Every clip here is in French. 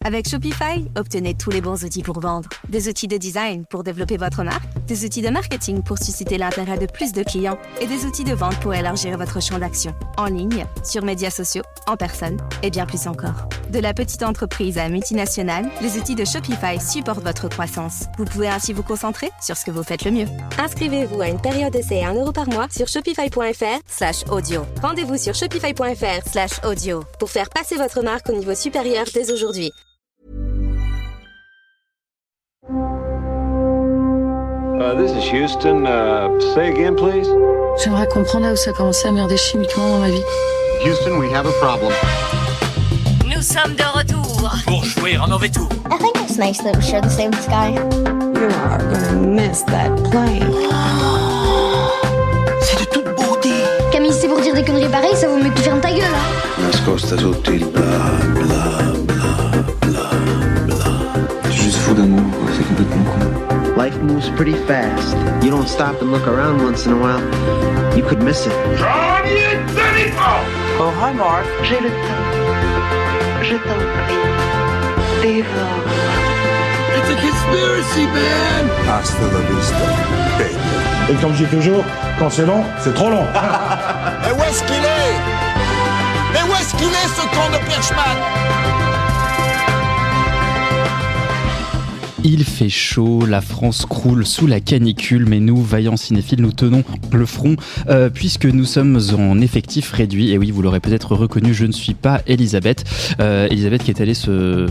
Avec Shopify, obtenez tous les bons outils pour vendre. Des outils de design pour développer votre marque, des outils de marketing pour susciter l'intérêt de plus de clients et des outils de vente pour élargir votre champ d'action. En ligne, sur médias sociaux, en personne et bien plus encore. De la petite entreprise à multinationale, les outils de Shopify supportent votre croissance. Vous pouvez ainsi vous concentrer sur ce que vous faites le mieux. Inscrivez-vous à une période d'essai à €1 par mois sur shopify.fr/audio. Rendez-vous sur shopify.fr/audio pour faire passer votre marque au niveau supérieur dès aujourd'hui. This is Houston. Say again, please. J'aimerais comprendre là où ça a commencé à merder chimiquement dans ma vie. Houston, we have a problem. Nous sommes de retour pour jouer un mauvais tour. I think it's nice that we share the same sky. You are gonna miss that plane. C'est de toute beauté. Camille, c'est pour dire des conneries pareilles, ça vaut mieux que tu fermes ta gueule, hein. Nascosta sotto il bla bla bla bla bla. Je suis juste fou d'amour, c'est complètement con. Life moves pretty fast. You don't stop and look around once in a while, you could miss it. Oh, hi Mark. J'ai le temps. Je t'en prie. Dévore. It's a conspiracy, man. Hasta la vista, baby. Et comme je dis toujours, quand c'est long, c'est trop long. Mais où est-ce qu'il est? Mais où est-ce qu'il est, ce con de Perchman? Il fait chaud, la France croule sous la canicule, mais nous, vaillants cinéphiles, nous tenons le front puisque nous sommes en effectif réduit. Et oui, vous l'aurez peut-être reconnu, je ne suis pas Elisabeth. Elisabeth qui est allée se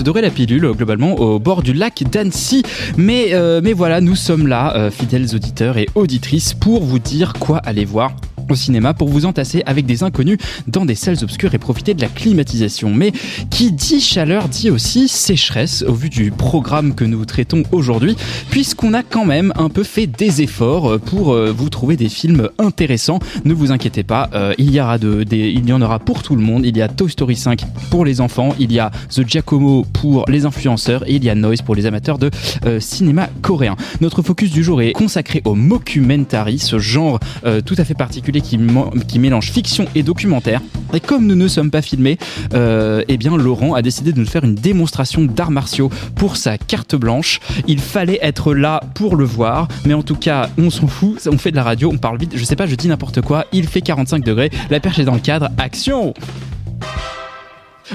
dorer la pilule globalement au bord du lac d'Annecy. Mais voilà, nous sommes là, fidèles auditeurs et auditrices, pour vous dire quoi aller voir au cinéma, pour vous entasser avec des inconnus dans des salles obscures et profiter de la climatisation. Mais qui dit chaleur dit aussi sécheresse au vu du programme que nous traitons aujourd'hui, puisqu'on a quand même un peu fait des efforts pour vous trouver des films intéressants. Ne vous inquiétez pas, il y en aura pour tout le monde. Il y a Toy Story 5 pour les enfants, il y a The Giacomo pour les influenceurs et il y a Noise pour les amateurs de cinéma coréen. Notre focus du jour est consacré au mockumentary, ce genre tout à fait particulier qui mélange fiction et documentaire. Et comme nous ne sommes pas filmés, eh bien Laurent a décidé de nous faire une démonstration d'arts martiaux pour sa carte blanche. Il fallait être là pour le voir, mais en tout cas, on s'en fout, on fait de la radio, on parle vite, je sais pas, je dis n'importe quoi, il fait 45 degrés, la perche est dans le cadre, action!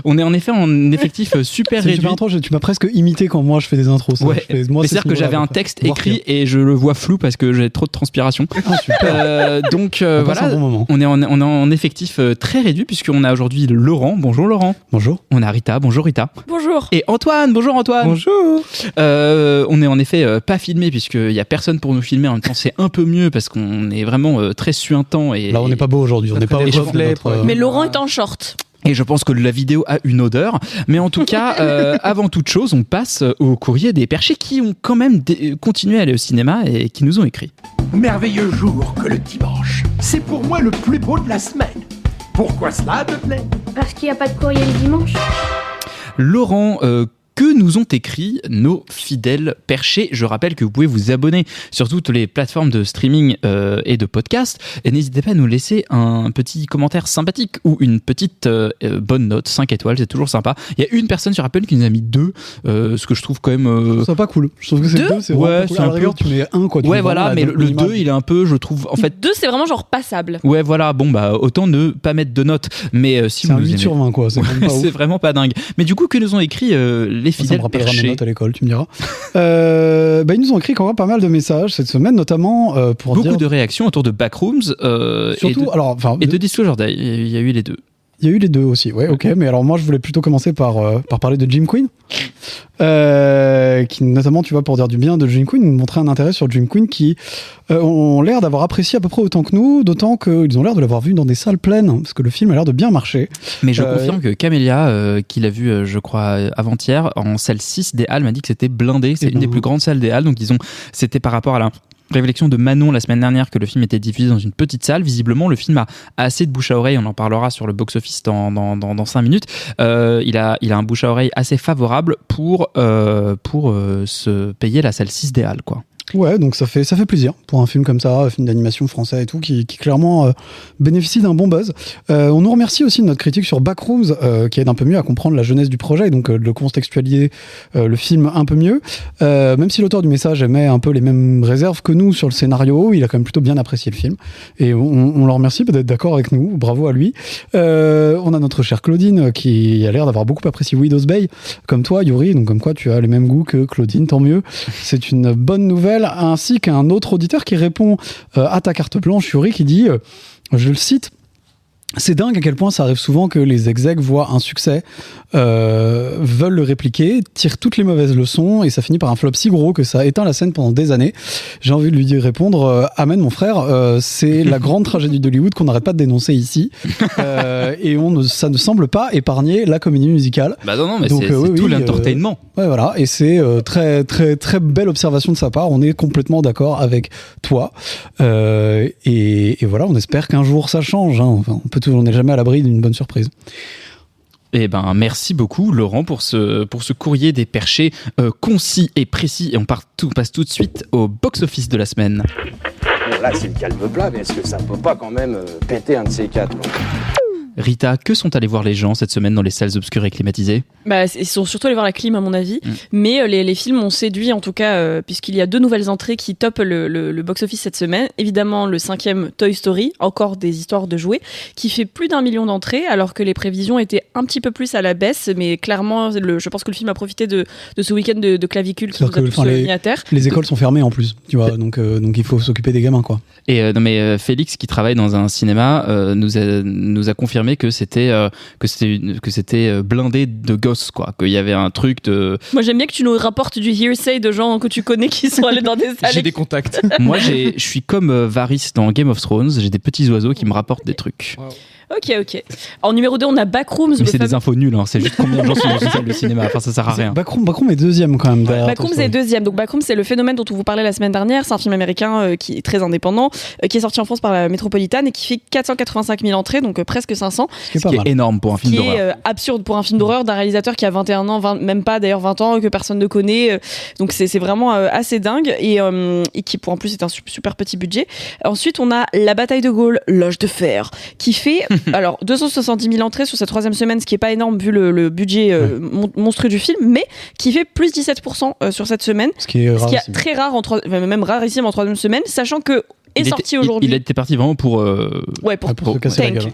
On est en effet en effectif super réduit. Tu m'as presque imité quand moi je fais des intros. Ça. Ouais. Mais c'est-à-dire que j'avais un texte écrit et je le vois flou parce que j'ai trop de transpiration. Donc voilà, bon on est en effectif très réduit puisqu'on a aujourd'hui Laurent. Bonjour Laurent. Bonjour. On a Rita. Bonjour Rita. Bonjour. Et Antoine. Bonjour Antoine. Bonjour. On est en effet pas filmé puisqu'il n'y a personne pour nous filmer. En même temps, c'est un peu mieux parce qu'on est vraiment très suintant. Et, là, on n'est pas beau aujourd'hui. On n'est pas au reflet. Mais Laurent est en short. Et je pense que la vidéo a une odeur. Mais en tout cas, avant toute chose, on passe au courrier des perchés qui ont quand même continué à aller au cinéma et qui nous ont écrit. Merveilleux jour que le dimanche. C'est pour moi le plus beau de la semaine. Pourquoi cela, me plaît? Parce qu'il n'y a pas de courrier le dimanche. Laurent, que nous ont écrit nos fidèles perchés. Je rappelle que vous pouvez vous abonner sur toutes les plateformes de streaming et de podcast. Et n'hésitez pas à nous laisser un petit commentaire sympathique ou une petite bonne note, 5 étoiles, c'est toujours sympa. Il y a une personne sur Apple qui nous a mis 2, ce que je trouve quand même... Je trouve ça pas cool. Je trouve que c'est 2, c'est ouais, cool. À la rigueur, tu mets 1, quoi. Ouais, voilà, mais le 2, il est un peu, je trouve... En fait, 2, c'est vraiment genre passable. Ouais, voilà, bon, bah, autant ne pas mettre de notes. Mais si c'est vous un 8 aimez... sur 20, quoi. C'est, c'est vraiment pas dingue. Mais du coup, que nous ont écrit les fidèles ça me rappellera perchés. mes notes à l'école, tu me diras. Ils nous ont écrit quand même pas mal de messages cette semaine, notamment pour beaucoup dire... de réactions autour de Backrooms surtout, et de Disclosure Day. Il y a eu les deux. Il y a eu les deux aussi, ouais, ok. Mais alors moi, je voulais plutôt commencer par parler de Jim Quinn, qui notamment, tu vois, pour dire du bien de Jim Quinn, montrer un intérêt sur Jim Quinn qui ont l'air d'avoir apprécié à peu près autant que nous, d'autant qu'ils ont l'air de l'avoir vu dans des salles pleines, parce que le film a l'air de bien marcher. Mais je confirme que Camélia, qui l'a vu, je crois, avant-hier, en salle 6 des Halles, m'a dit que c'était blindé. C'est une des plus grandes salles des Halles, donc disons, c'était par rapport à la révélation de Manon la semaine dernière que le film était diffusé dans une petite salle. Visiblement, le film a assez de bouche à oreille. On en parlera sur le box-office dans 5 minutes. Il a un bouche à oreille assez favorable pour se payer la salle 6 des Halles, quoi. Ouais, donc ça fait plaisir pour un film comme ça, un film d'animation français et tout, qui clairement bénéficie d'un bon buzz. On nous remercie aussi de notre critique sur Backrooms, qui aide un peu mieux à comprendre la jeunesse du projet, et donc de contextualiser le film un peu mieux. Même si l'auteur du message émet un peu les mêmes réserves que nous sur le scénario, il a quand même plutôt bien apprécié le film. Et on le remercie d'être d'accord avec nous, bravo à lui. On a notre chère Claudine, qui a l'air d'avoir beaucoup apprécié Widow's Bay, comme toi, Yuri, donc comme quoi tu as les mêmes goûts que Claudine, tant mieux. C'est une bonne nouvelle, ainsi qu'un autre auditeur qui répond à ta carte blanche, Yuri, qui dit, je le cite: c'est dingue à quel point ça arrive souvent que les execs voient un succès, veulent le répliquer, tirent toutes les mauvaises leçons et ça finit par un flop si gros que ça éteint la scène pendant des années. J'ai envie de lui répondre, amen mon frère, c'est la grande tragédie d'Hollywood qu'on n'arrête pas de dénoncer ici, et ça ne semble pas épargner la comédie musicale. Bah non, mais donc, c'est tout l'entertainment. Ouais, voilà, et c'est très très très belle observation de sa part. On est complètement d'accord avec toi, et voilà, on espère qu'un jour ça change. Hein. Enfin, on n'est jamais à l'abri d'une bonne surprise. Eh ben, merci beaucoup Laurent pour ce courrier des perchés concis et précis. Et on passe tout de suite au box-office de la semaine. Bon, là c'est le calme plat, mais est-ce que ça peut pas quand même péter un de ces quatre, quoi? Rita, que sont allés voir les gens cette semaine dans les salles obscures et climatisées ? Bah, ils sont surtout allés voir la clim à mon avis, mais les films ont séduit en tout cas, puisqu'il y a 2 nouvelles entrées qui topent le box-office cette semaine. Évidemment le 5e Toy Story, encore des histoires de jouets, qui fait plus d'1 million d'entrées, alors que les prévisions étaient un petit peu plus à la baisse, mais clairement je pense que le film a profité de ce week-end de clavicule qui nous a tous mis à terre. Les écoles sont fermées en plus, tu vois, donc il faut s'occuper des gamins, quoi. Et non mais Félix, qui travaille dans un cinéma, nous a confirmé que c'était blindé de gosses, quoi, qu'il y avait un truc de... Moi j'aime bien que tu nous rapportes du hearsay de gens que tu connais qui sont allés dans des salles. J'ai des contacts. Moi je suis comme Varys dans Game of Thrones, j'ai des petits oiseaux qui me rapportent des trucs. Wow. Ok. En numéro 2, on a Backrooms. Mais c'est des infos nulles, hein. C'est juste combien de gens sont dans une salle de cinéma. Enfin, ça sert à rien. Backrooms est deuxième quand même. Backrooms est deuxième. Donc Backrooms, c'est le phénomène dont on vous parlait la semaine dernière. C'est un film américain qui est très indépendant, qui est sorti en France par la Métropolitane et qui fait 485 000 entrées, donc presque 500. Ce qui est énorme pour un film d'horreur. Ce qui est absurde pour un film d'horreur d'un réalisateur qui a 21 ans, même pas d'ailleurs 20 ans, que personne ne connaît. Donc c'est vraiment assez dingue et qui pour en plus est un super petit budget. Ensuite, on a La Bataille de Gaulle, L'Âge de Fer, qui fait alors 270 000 entrées sur cette 3e semaine, ce qui est pas énorme vu le budget monstrueux du film, mais qui fait plus 17% sur cette semaine, ce qui est très rare, même rarissime en 3e semaine, sachant que sorti aujourd'hui. Il était parti vraiment pour se casser la gueule.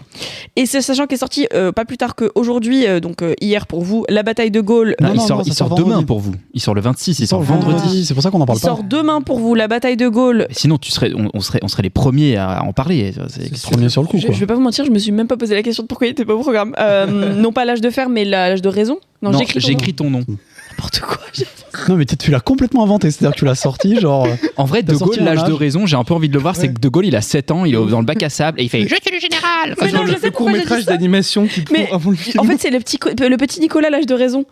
Et c'est sachant qu'il est sorti pas plus tard qu'aujourd'hui, donc hier pour vous, La Bataille de Gaulle. Non, il sort demain pour vous. Il sort le 26, il sort vendredi. C'est pour ça qu'on en parle pas. Il sort demain pour vous, La Bataille de Gaulle. Et sinon, on serait les premiers à en parler. C'est premier sur le coup. Je vais pas vous mentir, je me suis même pas posé la question de pourquoi il était pas au programme. Non pas L'Âge de Fer, mais L'Âge de Raison. Non, j'ai écrit ton nom. N'importe quoi. Non mais tu l'as complètement inventé, c'est-à-dire que tu l'as sorti genre... En vrai, De Gaulle, L'Âge de Raison, j'ai un peu envie de le voir, c'est que De Gaulle il a 7 ans, il est dans le bac à sable et il fait « Je suis le général !» Mais non, je sais le court-métrage d'animation qui prend avant le film. En fait, c'est le petit Nicolas, L'Âge de Raison.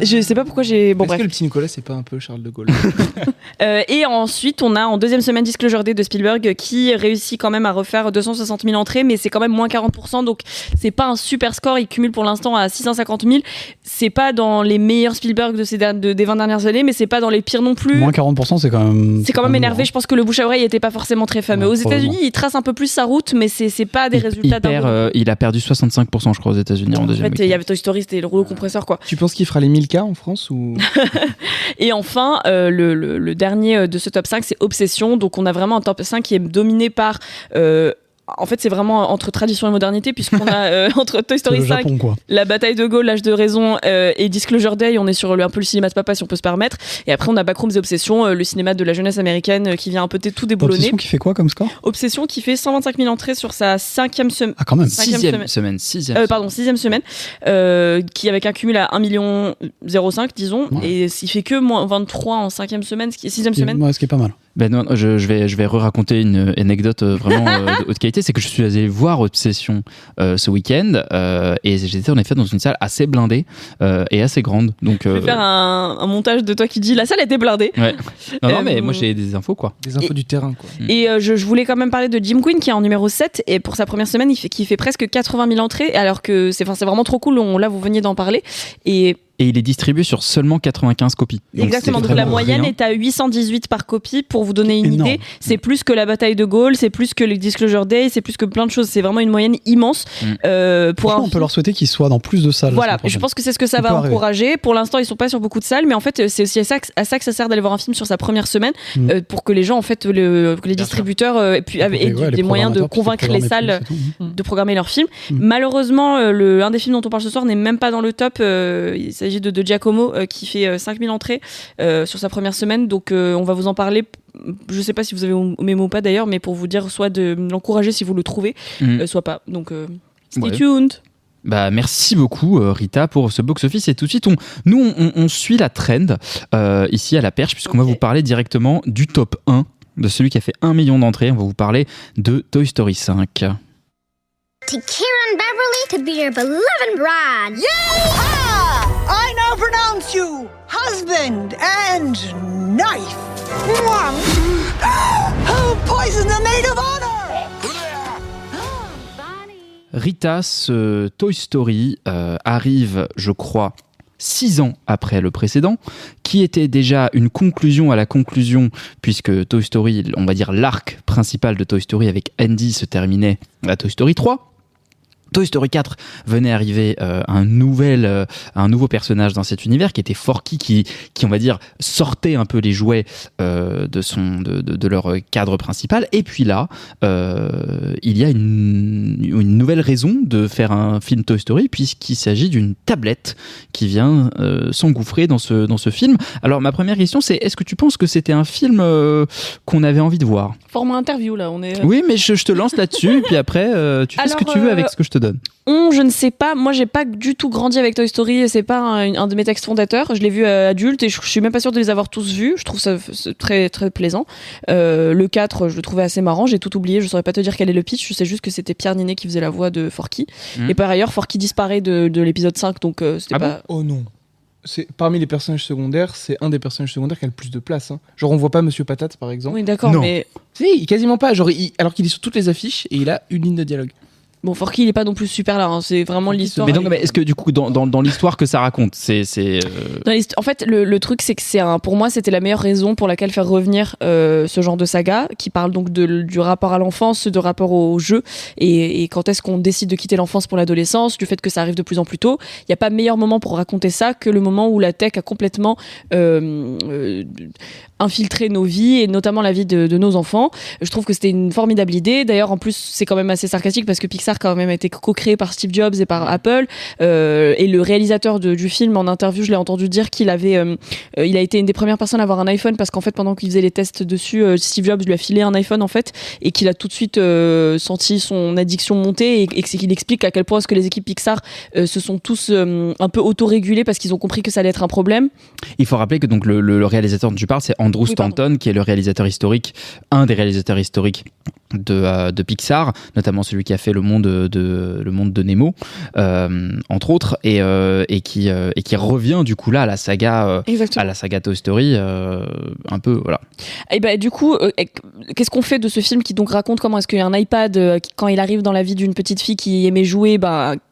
Je sais pas pourquoi j'ai... Bon, Est-ce que le petit Nicolas, c'est pas un peu Charles de Gaulle? Et ensuite, on a en 2e semaine Disclosure Day de Spielberg qui réussit quand même à refaire 260 000 entrées, mais c'est quand même moins 40%, donc c'est pas un super score. Il cumule pour l'instant à 650 000. C'est pas dans les meilleurs Spielberg des 20 dernières années, mais c'est pas dans les pires non plus. Moins 40%, c'est quand même... C'est quand même énervé. Je pense que le bouche à oreille était pas forcément très fameux. Aux États-Unis, il trace un peu plus sa route, mais c'est pas des résultats il a perdu 65%, je crois, aux États-Unis en deuxième. En fait, il y avait Toy Story, c'était le rouleau compresseur, quoi. Tu penses qu'il fera les 1000K en France ou... Et enfin, le dernier de ce top 5, c'est Obsession. Donc on a vraiment un top 5 qui est dominé par... en fait, c'est vraiment entre tradition et modernité, puisqu'on a entre Toy Story 5, Japon, quoi. La Bataille de Gaulle, L'Âge de Raison et Disclosure Day. On est sur un peu le cinéma de papa, si on peut se permettre. Et après, on a Backrooms et Obsession, le cinéma de la jeunesse américaine qui vient un peu tout déboulonner. Obsession qui fait quoi comme score? Obsession qui fait 125 000 entrées sur sa 5e semaine. Ah, quand même. 6e semaine. 6e semaine. Qui avec un cumul à 1,05 million, disons. Ouais. Et il fait que moins 23 en 5e semaine, 6e semaine. Ouais, ce qui est pas mal. Ben non, je vais raconter une anecdote vraiment de haute qualité. C'est que je suis allé voir Obsession ce week-end et j'étais en effet dans une salle assez blindée et assez grande. Donc, je vais faire un montage de toi qui dit la salle était blindée. Ouais. Non, mais moi j'ai des infos, quoi. Des infos du terrain, quoi. Et je voulais quand même parler de Jim Quinn qui est en numéro 7 et pour sa première semaine qui fait presque 80 000 entrées alors que c'est vraiment trop cool. Là vous veniez d'en parler et et il est distribué sur seulement 95 copies. Donc Exactement, c'est donc la vraiment moyenne rien. est à 818 par copie. Pour vous donner une Énorme. idée, c'est plus que la bataille de Gaulle, c'est plus que le Disclosure Day, c'est plus que plein de choses. C'est vraiment une moyenne immense. Pour Franchement, on peut leur souhaiter qu'ils soient dans plus de salles. la Voilà, semaine prochaine. je pense que c'est ce que ça Ça va peut arriver. encourager. Pour l'instant, ils sont pas sur beaucoup de salles, mais en fait, c'est aussi à ça que ça sert d'aller voir un film sur sa première semaine, pour que les gens, en fait, que les distributeurs aient des moyens de convaincre les salles de programmer leurs films. Malheureusement, un des films dont on parle ce soir n'est même pas dans le top. Il s'agit de Giacomo qui fait 5000 entrées sur sa première semaine, donc on va vous en parler. Je sais pas si vous avez au mémo ou pas d'ailleurs, mais pour vous dire soit de l'encourager si vous le trouvez, soit pas. Donc stay tuned. Bah, merci beaucoup Rita pour ce box-office, et tout de suite on suit la trend ici à La Perche, puisqu'on va vous parler directement du top 1, de celui qui a fait 1 million d'entrées. On va vous parler de Toy Story 5. To Kieran Beverly to be your beloved bride. Yeah! I now pronounce you husband and knife. Who poisoned the maid of honor? Rita, ce Toy Story arrive, je crois, 6 ans après le précédent, qui était déjà une conclusion à la conclusion, puisque Toy Story, on va dire l'arc principal de Toy Story avec Andy se terminait à Toy Story 3. Toy Story 4 venait arriver un nouveau personnage dans cet univers qui était Forky, qui on va dire sortait un peu les jouets de leur cadre principal. Et puis là, il y a une nouvelle raison de faire un film Toy Story, puisqu'il s'agit d'une tablette qui vient s'engouffrer dans ce film. Alors ma première question, c'est: est-ce que tu penses que c'était un film qu'on avait envie de voir? Format interview là, on est. Oui, mais je te lance là-dessus, et puis après tu fais ce que tu veux avec ce que je te donne. Je ne sais pas, moi j'ai pas du tout grandi avec Toy Story, c'est pas un de mes textes fondateurs, je l'ai vu adulte et je suis même pas sûre de les avoir tous vus, je trouve ça très très plaisant. Le 4 je le trouvais assez marrant, j'ai tout oublié, je saurais pas te dire quel est le pitch, je sais juste que c'était Pierre Ninet qui faisait la voix de Forky, et par ailleurs Forky disparaît de l'épisode 5, donc c'était pas... Oh non, parmi les personnages secondaires, c'est un des personnages secondaires qui a le plus de place. Hein. Genre, on voit pas Monsieur Patate, par exemple. Oui, d'accord, non. mais... Si, quasiment pas. Genre, alors qu'il est sur toutes les affiches et il a une ligne de dialogue. Bon, Forky, il est pas non plus super là, hein. C'est vraiment l'histoire. Mais donc, est-ce que du coup, dans l'histoire que ça raconte, En fait, le truc, c'est que pour moi, c'était la meilleure raison pour laquelle faire revenir ce genre de saga, qui parle donc du rapport à l'enfance, de rapport au jeu, et quand est-ce qu'on décide de quitter l'enfance pour l'adolescence, du fait que ça arrive de plus en plus tôt. Il n'y a pas meilleur moment pour raconter ça que le moment où la tech a complètement infiltré nos vies, et notamment la vie de nos enfants. Je trouve que c'était une formidable idée. D'ailleurs, en plus, c'est quand même assez sarcastique parce que Pixar quand même a été co-créé par Steve Jobs et par Apple, et le réalisateur du film, en interview, je l'ai entendu dire qu'il a été une des premières personnes à avoir un iPhone, parce qu'en fait, pendant qu'il faisait les tests dessus, Steve Jobs lui a filé un iPhone en fait, et qu'il a tout de suite senti son addiction monter, et qu'il explique à quel point est-ce que les équipes Pixar se sont tous un peu auto-régulés parce qu'ils ont compris que ça allait être un problème. Il faut rappeler que donc le réalisateur dont tu parles, c'est Andrew Stanton, qui est le réalisateur historique, un des réalisateurs historiques de Pixar, notamment celui qui a fait le monde de Nemo, entre autres, et qui revient du coup là à la saga Toy Story, un peu, voilà. Et bah du coup, qu'est-ce qu'on fait de ce film qui donc raconte comment est-ce qu'il y a un iPad quand il arrive dans la vie d'une petite fille qui aimait jouer,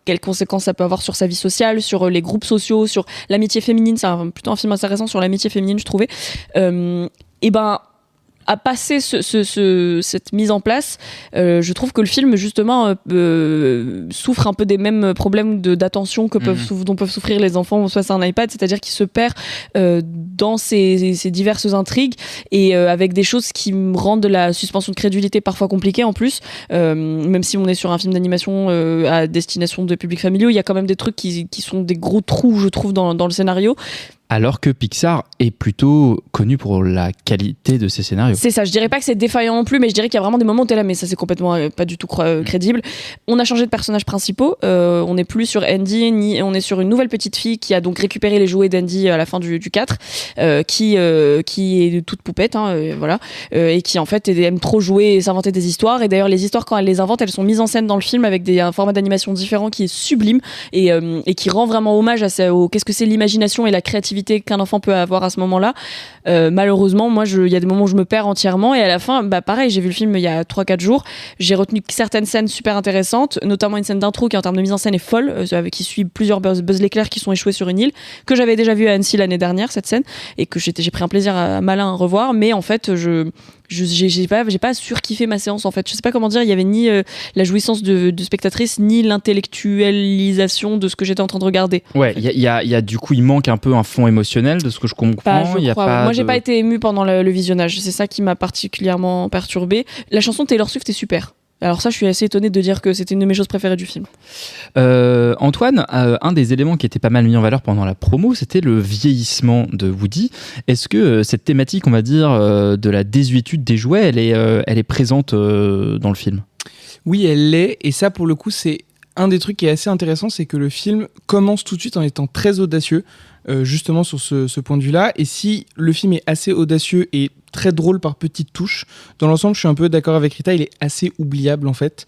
quelles conséquences ça peut avoir sur sa vie sociale, sur les groupes sociaux, sur l'amitié féminine. C'est plutôt un film intéressant sur l'amitié féminine, je trouvais. À passer cette mise en place, je trouve que le film justement souffre un peu des mêmes problèmes d'attention dont peuvent souffrir les enfants face à un iPad, c'est-à-dire qu'il se perd dans ces diverses intrigues, et avec des choses qui rendent la suspension de crédulité parfois compliquée en plus, même si on est sur un film d'animation à destination de publics familiaux, il y a quand même des trucs qui sont des gros trous, je trouve, dans le scénario. Alors que Pixar est plutôt connu pour la qualité de ses scénarios. C'est ça, je dirais pas que c'est défaillant non plus, mais je dirais qu'il y a vraiment des moments où t'es là, mais ça c'est complètement pas du tout crédible. On a changé de personnages principaux, on n'est plus sur Andy, on est sur une nouvelle petite fille qui a donc récupéré les jouets d'Andy à la fin du 4, qui est toute poupette, voilà, et qui en fait aime trop jouer et s'inventer des histoires. Et d'ailleurs, les histoires, quand elle les invente, elles sont mises en scène dans le film avec un format d'animation différent qui est sublime, et qui rend vraiment hommage à qu'est-ce que c'est l'imagination et la créativité créativité qu'un enfant peut avoir à ce moment-là. Malheureusement, moi, il y a des moments où je me perds entièrement et à la fin, pareil, j'ai vu le film il y a 3-4 jours. J'ai retenu certaines scènes super intéressantes, notamment une scène d'intro qui en termes de mise en scène est folle, qui suit plusieurs Buzz l'éclair qui sont échoués sur une île, que j'avais déjà vu à Annecy l'année dernière, cette scène, et que j'ai pris un plaisir malin à revoir, mais en fait, j'ai pas surkiffé ma séance en fait. Je sais pas comment dire, il y avait ni la jouissance de spectatrice ni l'intellectualisation de ce que j'étais en train de regarder. Ouais, il y a du coup il manque un peu un fond émotionnel de ce que je comprends. Moi j'ai pas été émue pendant le visionnage, c'est ça qui m'a particulièrement perturbée. La chanson de Taylor Swift est super. Alors ça, je suis assez étonnée de dire que c'était une de mes choses préférées du film. Antoine, un des éléments qui était pas mal mis en valeur pendant la promo, c'était le vieillissement de Woody. Est-ce que cette thématique, on va dire, de la désuétude des jouets, elle est présente dans le film ? Oui, elle l'est, et ça, pour le coup, c'est un des trucs qui est assez intéressant, c'est que le film commence tout de suite en étant très audacieux, justement sur ce point de vue-là. Et si le film est assez audacieux et très drôle par petites touches, dans l'ensemble, je suis un peu d'accord avec Rita, il est assez oubliable en fait.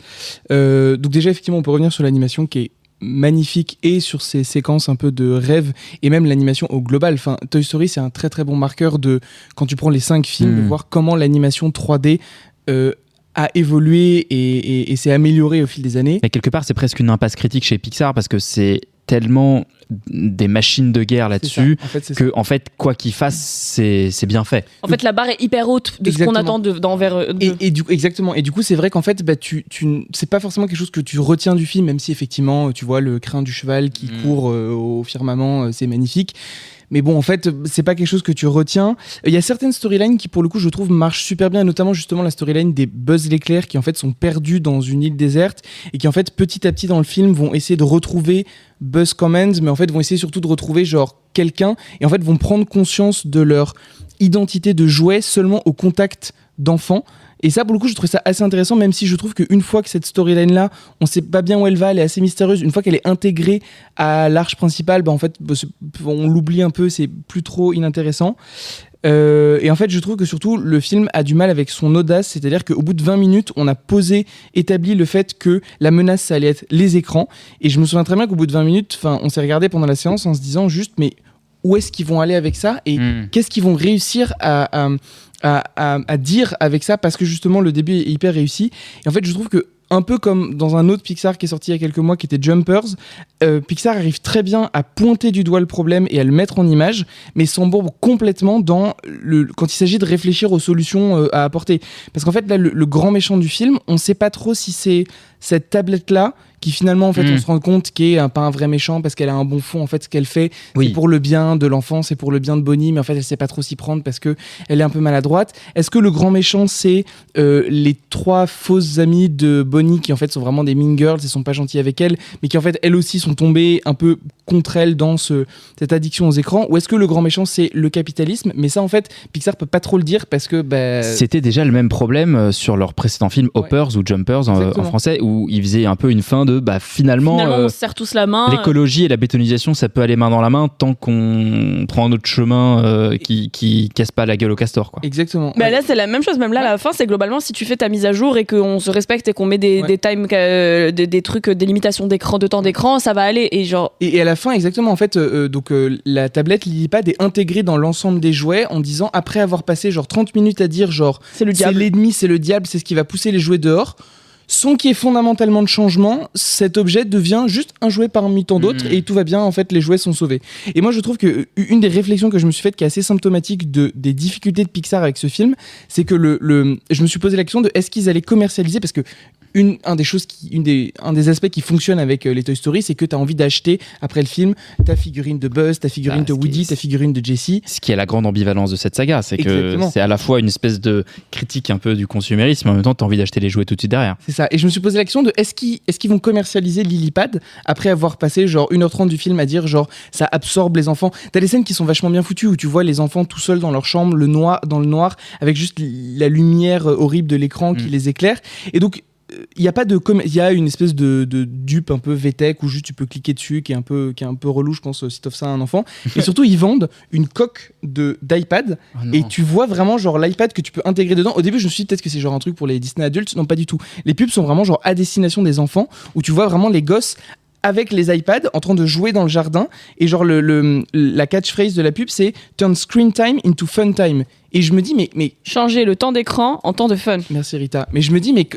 Donc déjà, effectivement, on peut revenir sur l'animation qui est magnifique et sur ces séquences un peu de rêve et même l'animation au global. Enfin, Toy Story, c'est un très très bon marqueur de quand tu prends les 5 films, de voir comment l'animation 3D a évolué et s'est améliorée au fil des années. Mais quelque part, c'est presque une impasse critique chez Pixar parce que c'est tellement des machines de guerre là-dessus en fait, quoi qu'ils fassent, c'est bien fait. En fait, la barre est hyper haute de ce qu'on attend d'envers. Exactement. Et du coup, c'est vrai qu'en fait, c'est pas forcément quelque chose que tu retiens du film, même si effectivement, tu vois le crin du cheval qui court au firmament, c'est magnifique. Mais bon, en fait, c'est pas quelque chose que tu retiens. Il y a certaines storylines qui, pour le coup, je trouve, marchent super bien, notamment justement la storyline des Buzz l'éclair qui, en fait, sont perdus dans une île déserte et qui, en fait, petit à petit dans le film, vont essayer de retrouver Buzz Commons, mais en fait, vont essayer surtout de retrouver, genre, quelqu'un et, en fait, vont prendre conscience de leur identité de jouet seulement au contact d'enfants. Et ça, pour le coup, je trouve ça assez intéressant, même si je trouve qu'une fois que cette storyline-là, on sait pas bien où elle va, elle est assez mystérieuse. Une fois qu'elle est intégrée à l'arche principale, en fait, on l'oublie un peu, c'est plus trop inintéressant. Et en fait, je trouve que surtout, le film a du mal avec son audace, c'est-à-dire qu'au bout de 20 minutes, on a établi le fait que la menace, ça allait être les écrans. Et je me souviens très bien qu'au bout de 20 minutes, on s'est regardé pendant la séance en se disant juste, mais où est-ce qu'ils vont aller avec ça et qu'est-ce qu'ils vont réussir à dire avec ça, parce que justement le début est hyper réussi. Et en fait, je trouve que un peu comme dans un autre Pixar qui est sorti il y a quelques mois qui était Jumpers, Pixar arrive très bien à pointer du doigt le problème et à le mettre en image, mais s'embourbe complètement quand il s'agit de réfléchir aux solutions à apporter. Parce qu'en fait, là, le grand méchant du film, on sait pas trop si c'est cette tablette-là qui finalement, en fait, on se rend compte qu'elle est pas un vrai méchant parce qu'elle a un bon fond. En fait, ce qu'elle fait, c'est pour le bien de l'enfant, c'est pour le bien de Bonnie, mais en fait, elle sait pas trop s'y prendre parce que elle est un peu maladroite. Est-ce que le grand méchant, c'est les 3 fausses amies de Bonnie qui, en fait, sont vraiment des mean girls et sont pas gentilles avec elle, mais qui, en fait, elles aussi sont tombées un peu contre elle dans cette addiction aux écrans? Ou est-ce que le grand méchant, c'est le capitalisme? Mais ça, en fait, Pixar peut pas trop le dire parce que... C'était déjà le même problème sur leur précédent film Hoppers ou Jumpers en français, où ils faisaient un peu une fin de finalement on se serre tous la main. L'écologie et la bétonisation, ça peut aller main dans la main tant qu'on prend notre chemin qui casse pas la gueule au castor, quoi. Exactement. Bah là, c'est la même chose. Même là, à la fin, c'est globalement si tu fais ta mise à jour et qu'on se respecte et qu'on met des time, des trucs, des limitations d'écran, de temps d'écran, ça va aller. Et à la fin, exactement, en fait, la tablette Lillipad est intégrée dans l'ensemble des jouets en disant, après avoir passé genre 30 minutes à dire genre c'est l'ennemi, c'est le diable, c'est ce qui va pousser les jouets dehors, sans qu'il y ait fondamentalement de changement, cet objet devient juste un jouet parmi tant d'autres et tout va bien, en fait, les jouets sont sauvés. Et moi, je trouve qu'une des réflexions que je me suis faite qui est assez symptomatique des difficultés de Pixar avec ce film, c'est que je me suis posé la question de est-ce qu'ils allaient commercialiser, parce que un des aspects qui fonctionne avec les Toy Story, c'est que tu as envie d'acheter après le film ta figurine de Buzz, ta figurine de Woody, ta figurine de Jessie. Ce qui est la grande ambivalence de cette saga, c'est que c'est à la fois une espèce de critique un peu du consumérisme, mais en même temps tu as envie d'acheter les jouets tout de suite derrière. C'est ça, et je me suis posé la question de est-ce qu'ils vont commercialiser Lillipad après avoir passé genre 1h30 du film à dire genre ça absorbe les enfants. T'as des scènes qui sont vachement bien foutues où tu vois les enfants tout seuls dans leur chambre, dans le noir, avec juste la lumière horrible de l'écran qui les éclaire. Et donc il y a une espèce de dupe un peu VTech où juste tu peux cliquer dessus qui est un peu relou, je pense, si t'offres ça à un enfant. Et surtout ils vendent une coque d'iPad et tu vois vraiment genre l'iPad que tu peux intégrer dedans. Au début je me suis dit peut-être que c'est genre un truc pour les Disney adultes, non pas du tout. Les pubs sont vraiment genre à destination des enfants où tu vois vraiment les gosses avec les iPads en train de jouer dans le jardin et genre la catchphrase de la pub c'est turn screen time into fun time et je me dis mais changer le temps d'écran en temps de fun. Merci Rita. Mais je me dis mais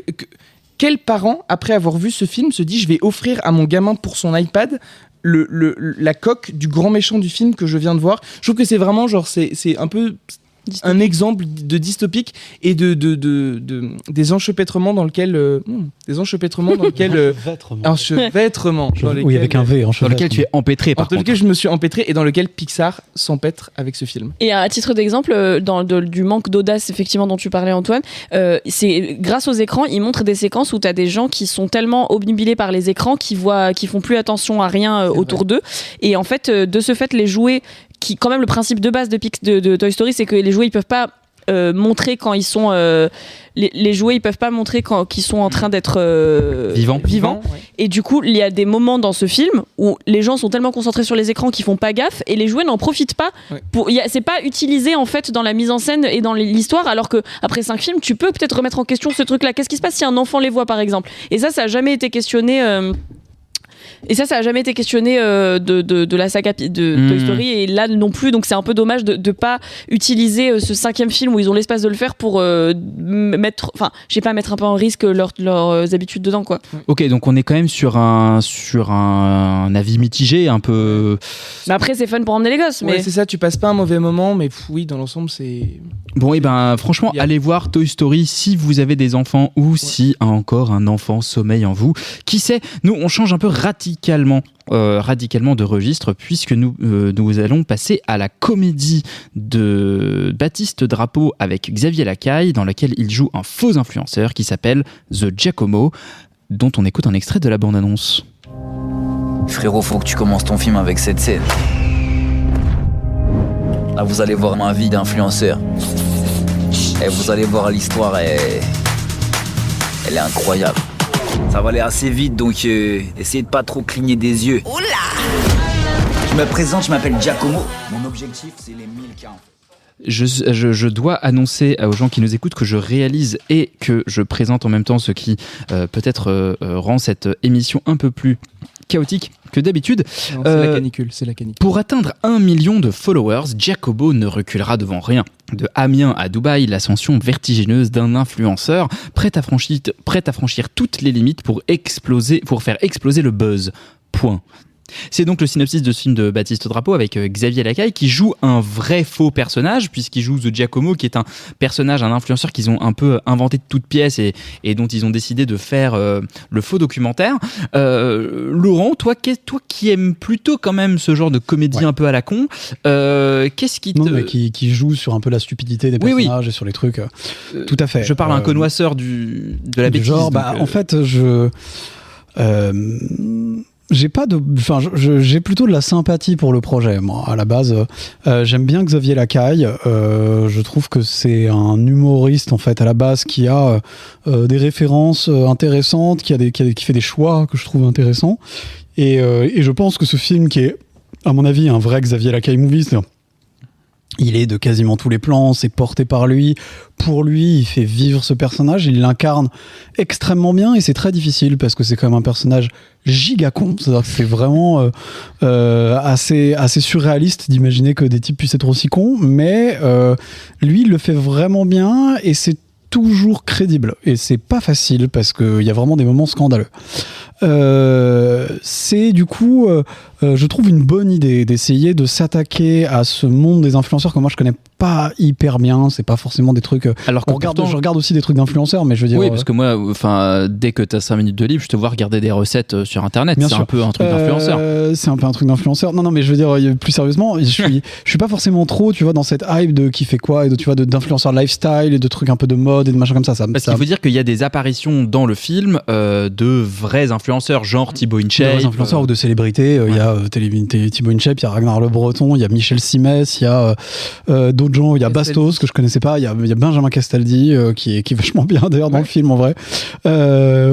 quel parent après avoir vu ce film se dit je vais offrir à mon gamin pour son iPad la coque du grand méchant du film que je viens de voir. Je trouve que c'est vraiment genre c'est un peu un exemple de dystopique et des enchevêtrements dans lequel oui, avec un V, dans lequel tu es empêtré par contre. Dans lequel je me suis empêtré et dans lequel Pixar s'empêtre avec ce film. Et à titre d'exemple, du manque d'audace effectivement dont tu parlais Antoine, c'est grâce aux écrans, ils montrent des séquences où tu as des gens qui sont tellement obnubilés par les écrans qui font plus attention à rien autour d'eux et en fait de ce fait les jouets qui quand même le principe de base de Toy Story c'est que les jouets ils peuvent pas montrer quand ils sont les jouets ils peuvent pas montrer quand ils sont en train d'être vivants ouais. Et du coup il y a des moments dans ce film où les gens sont tellement concentrés sur les écrans qu'ils font pas gaffe et les jouets n'en profitent pas c'est pas utilisé en fait dans la mise en scène et dans l'histoire alors que après 5 films tu peux peut-être remettre en question ce truc là. Qu'est-ce qui se passe si un enfant les voit par exemple et ça a jamais été questionné ça a jamais été questionné de la saga de Toy Story et là non plus donc c'est un peu dommage de pas utiliser ce 5e film où ils ont l'espace de le faire pour mettre un peu en risque leurs habitudes dedans quoi. Ok, donc on est quand même sur un avis mitigé un peu. Mais après c'est fun pour emmener les gosses. Ouais, c'est ça, tu passes pas un mauvais moment mais oui dans l'ensemble c'est. Bon et franchement allez voir Toy Story si vous avez des enfants ou si encore un enfant sommeille en vous. Qui sait, nous on change un peu radicalement de registre puisque nous allons passer à la comédie de Baptiste Drapeau avec Xavier Lacaille dans laquelle il joue un faux influenceur qui s'appelle The Giacomo dont on écoute un extrait de la bande-annonce. Frérot, faut que tu commences ton film avec cette scène. Là vous allez voir ma vie d'influenceur et vous allez voir l'histoire elle est incroyable. Ça va aller assez vite, donc essayez de pas trop cligner des yeux. Oula! Je me présente, je m'appelle Giacomo. Mon objectif, c'est les 1040. Je dois annoncer aux gens qui nous écoutent que je réalise et que je présente en même temps ce qui peut-être rend cette émission un peu plus chaotique que d'habitude. Non, c'est la canicule. Pour atteindre 1 million de followers, Giacomo ne reculera devant rien. De Amiens à Dubaï, l'ascension vertigineuse d'un influenceur prêt à franchir toutes les limites pour faire exploser le buzz. Point. C'est donc le synopsis de ce film de Baptiste Drapeau avec Xavier Lacaille qui joue un vrai faux personnage puisqu'il joue The Giacomo qui est un personnage, un influenceur qu'ils ont un peu inventé de toutes pièces et dont ils ont décidé de faire le faux documentaire. Laurent, toi qui aimes plutôt quand même ce genre de comédie un peu à la con, qu'est-ce qui te... Non, mais qui joue sur un peu la stupidité des personnages et sur les trucs. Tout à fait. Je parle à un connoisseur de la bêtise. Genre, en fait, j'ai plutôt de la sympathie pour le projet, moi, à la base. J'aime bien Xavier Lacaille. Je trouve que c'est un humoriste, en fait, à la base, qui a des références intéressantes, qui fait des choix que je trouve intéressants. Et je pense que ce film, qui est, à mon avis, un vrai Xavier Lacaille movie, c'est-à-dire, il est de quasiment tous les plans, c'est porté par lui. Pour lui, il fait vivre ce personnage, il l'incarne extrêmement bien et c'est très difficile parce que c'est quand même un personnage giga con. C'est-à-dire que c'est vraiment assez surréaliste d'imaginer que des types puissent être aussi cons, mais lui, il le fait vraiment bien et c'est toujours crédible. Et c'est pas facile parce qu'il y a vraiment des moments scandaleux. C'est du coup, je trouve une bonne idée d'essayer de s'attaquer à ce monde des influenceurs que moi je connais pas hyper bien. C'est pas forcément des trucs. Alors je regarde aussi des trucs d'influenceurs, mais je veux dire. Oui, parce que moi, dès que t'as 5 minutes de libre, je te vois regarder des recettes sur internet. C'est un peu un truc d'influenceur. C'est un peu un truc d'influenceur. Non, mais je veux dire, plus sérieusement, je suis pas forcément trop, tu vois, dans cette hype de qui fait quoi et de, tu vois, d'influenceurs lifestyle et de trucs un peu de mode et de machin comme ça. Parce qu'il faut dire qu'il y a des apparitions dans le film de vrais influenceurs, genre Thibaut InShape. Des influenceurs ou de célébrités. Il y a Thibaut InShape, il y a Ragnar Le Breton, il y a Michel Simès, il y a d'autres gens, il y a Bastos que je connaissais pas, il y a Benjamin Castaldi qui est vachement bien d'ailleurs dans le film en vrai.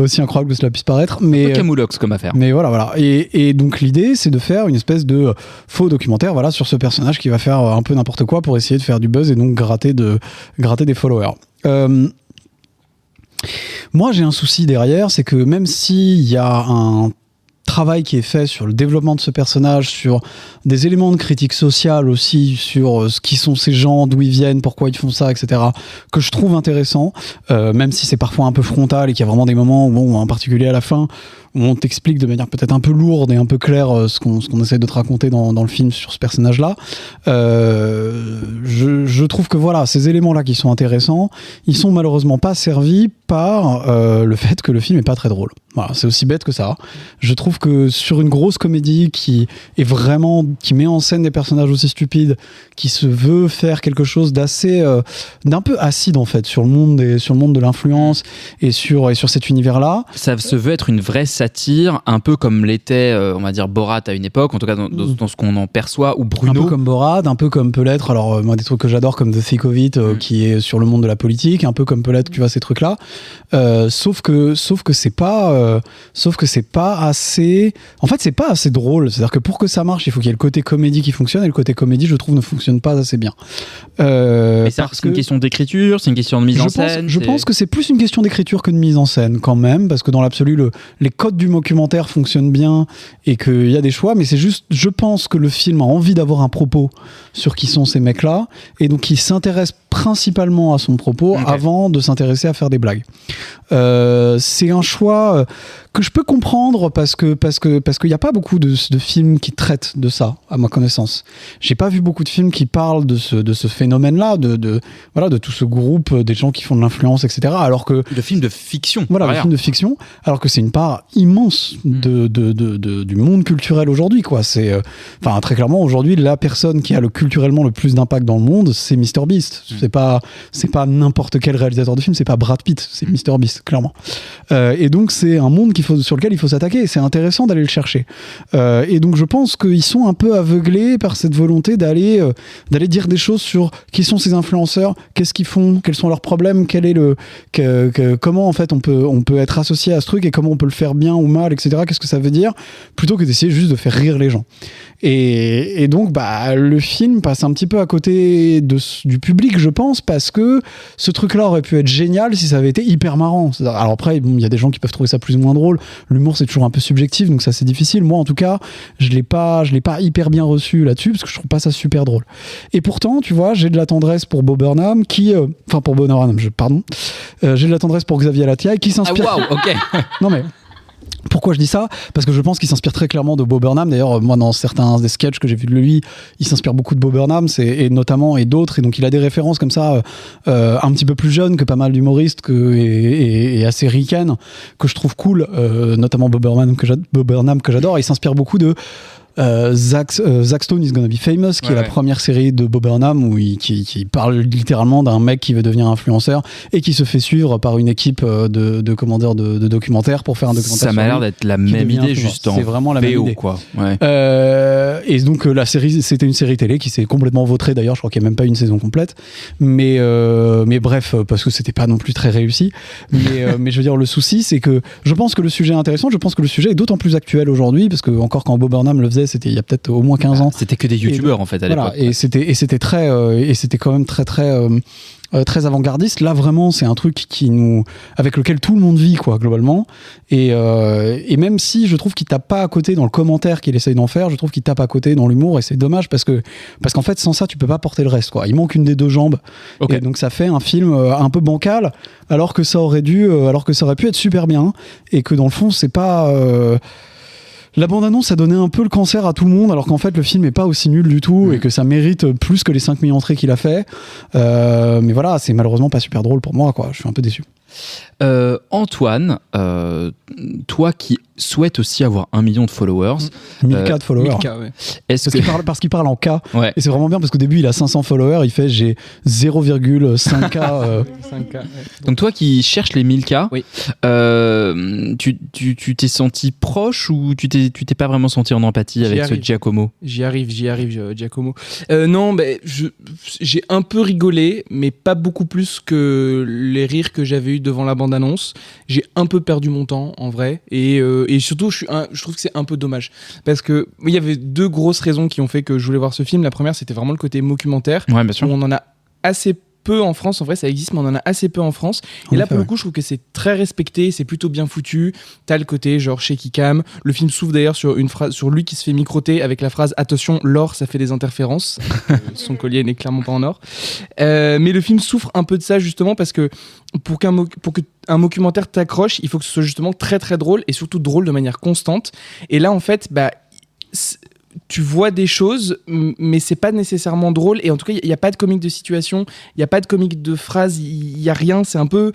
Aussi incroyable que cela puisse paraître. Mais, un peu camoulox comme affaire. Mais voilà. Et donc l'idée c'est de faire une espèce de faux documentaire sur ce personnage qui va faire un peu n'importe quoi pour essayer de faire du buzz et donc gratter des followers. Moi j'ai un souci derrière, c'est que même s'il y a travail qui est fait sur le développement de ce personnage, sur des éléments de critique sociale aussi, sur ce qui sont ces gens, d'où ils viennent, pourquoi ils font ça, etc., que je trouve intéressant, même si c'est parfois un peu frontal et qu'il y a vraiment des moments, où, en particulier à la fin, où on t'explique de manière peut-être un peu lourde et un peu claire ce qu'on essaie de te raconter dans le film sur ce personnage-là. Je trouve que voilà, ces éléments-là qui sont intéressants, ils sont malheureusement pas servis par le fait que le film est pas très drôle. Voilà, c'est aussi bête que ça. Je trouve que sur une grosse comédie qui met en scène des personnages aussi stupides, qui se veut faire quelque chose d'assez, d'un peu acide en fait sur le monde de l'influence et sur cet univers-là. Ça se veut être une vraie satire, un peu comme l'était, on va dire, Borat à une époque, en tout cas dans ce qu'on en perçoit, ou Bruno. Un peu comme Borat, un peu comme peut l'être, alors moi des trucs que j'adore comme The Thick of It, qui est sur le monde de la politique, un peu comme peut l'être, tu vois, ces trucs-là. Sauf que c'est pas assez. En fait, c'est pas assez drôle. C'est-à-dire que pour que ça marche, il faut qu'il y ait le côté comédie qui fonctionne, et le côté comédie, je trouve, ne fonctionne pas assez bien. Mais c'est une question d'écriture, c'est une question de mise en scène. Je pense que c'est plus une question d'écriture que de mise en scène, quand même, parce que dans l'absolu, les codes du documentaire fonctionnent bien et qu'il y a des choix, mais c'est juste, je pense que le film a envie d'avoir un propos sur qui sont ces mecs-là, et donc il s'intéresse principalement à son propos avant de s'intéresser à faire des blagues. C'est un choix que je peux comprendre parce qu'il n'y a pas beaucoup de films qui traitent de ça, à ma connaissance. J'ai pas vu beaucoup de films qui parlent de ce phénomène-là, de tout ce groupe des gens qui font de l'influence, etc. Alors que de films de fiction. Voilà, de films de fiction, alors que c'est une part immense du monde culturel aujourd'hui, quoi. C'est, très clairement, aujourd'hui, la personne qui a culturellement le plus d'impact dans le monde, c'est MrBeast. C'est pas n'importe quel réalisateur de film, c'est pas Brad Pitt, c'est MrBeast, clairement. Et donc, c'est un monde sur lequel il faut s'attaquer, et c'est intéressant d'aller le chercher. Et donc, je pense qu'ils sont un peu aveuglés par cette volonté d'aller dire des choses sur qui sont ces influenceurs, qu'est-ce qu'ils font, quels sont leurs problèmes, comment en fait on peut être associé à ce truc et comment on peut le faire bien ou mal, etc. Qu'est-ce que ça veut dire, plutôt que d'essayer juste de faire rire les gens. Et donc, le film passe un petit peu à côté du public, je pense, parce que ce truc-là aurait pu être génial si ça avait été hyper marrant. Alors après, il y a des gens qui peuvent trouver ça plus ou moins drôle. L'humour, c'est toujours un peu subjectif, donc ça, c'est difficile. Moi, en tout cas, je l'ai pas hyper bien reçu là-dessus, parce que je trouve pas ça super drôle. Et pourtant, tu vois, j'ai de la tendresse pour Bo Burnham, j'ai de la tendresse pour Xavier Latiaille, qui s'inspire... Ah, waouh, ok. Non mais... Pourquoi je dis ça ? Parce que je pense qu'il s'inspire très clairement de Bo Burnham. D'ailleurs, moi, dans certains des sketchs que j'ai vus de lui, il s'inspire beaucoup de Bo Burnham, et d'autres. Et donc, il a des références comme ça, un petit peu plus jeunes que pas mal d'humoristes et assez ricaines, que je trouve cool, notamment Bo Burnham que j'adore. Il s'inspire beaucoup de Zack Stone is Gonna Be Famous, qui est la première série de Bo Burnham qui parle littéralement d'un mec qui veut devenir influenceur et qui se fait suivre par une équipe de documentaires pour faire un documentaire. Ça m'a l'air d'être la même idée, juste en c'est vraiment la VO, même idée, quoi. Ouais. Et donc la série, c'était une série télé qui s'est complètement vautrée, d'ailleurs. Je crois qu'il n'y a même pas une saison complète, mais bref, parce que c'était pas non plus très réussi. Mais je veux dire, le souci, c'est que je pense que le sujet est intéressant. Je pense que le sujet est d'autant plus actuel aujourd'hui, parce que encore quand Bo Burnham le faisait, c'était il y a peut-être au moins 15 ans. C'était que des youtubeurs en fait à l'époque. Et c'était quand même très avant-gardiste. Là, vraiment, c'est un truc avec lequel tout le monde vit, quoi, globalement. Et même si je trouve qu'il tape pas à côté dans le commentaire qu'il essaye d'en faire, je trouve qu'il tape à côté dans l'humour, et c'est dommage parce qu'en fait, sans ça, tu peux pas porter le reste, quoi. Il manque une des deux jambes. Okay. Et donc, ça fait un film un peu bancal, alors que ça aurait pu être super bien, et que dans le fond, c'est pas. La bande-annonce a donné un peu le cancer à tout le monde, alors qu'en fait le film est pas aussi nul du tout et que ça mérite plus que les 5000 entrées qu'il a fait. Mais voilà, c'est malheureusement pas super drôle pour moi, quoi. Je suis un peu déçu. Antoine, toi qui souhaites aussi avoir 1 million de followers, 1000K de followers, 1000K, ouais. parce qu'il parle en K, ouais. Et c'est vraiment bien parce qu'au début il a 500 followers, il fait j'ai 0,5K 5K, ouais. Donc toi qui cherches les 1000K, oui. Tu t'es senti proche ou tu t'es pas vraiment senti en empathie avec ce Giacomo? J'y arrive Giacomo. Non, j'ai un peu rigolé, mais pas beaucoup plus que les rires que j'avais eu devant la bande-annonce. J'ai un peu perdu mon temps en vrai, et surtout je trouve que c'est un peu dommage parce que il y avait 2 grosses raisons qui ont fait que je voulais voir ce film. La première, c'était vraiment le côté documentaire, ouais, bien sûr. où on en a assez peu en France. En vrai, ça existe, mais on en a assez peu en France. Et là, pour le coup, je trouve que c'est très respecté, c'est plutôt bien foutu. T'as le côté genre shaky cam. Le film s'ouvre d'ailleurs sur une phrase, sur lui qui se fait microter avec la phrase attention, l'or, ça fait des interférences. Son collier n'est clairement pas en or. Mais le film souffre un peu de ça justement parce que pour qu'un documentaire t'accroche, il faut que ce soit justement très très drôle et surtout drôle de manière constante. Et là, en fait, tu vois des choses, mais c'est pas nécessairement drôle. Et en tout cas, il n'y a pas de comique de situation, il n'y a pas de comique de phrase, il n'y a rien. C'est un peu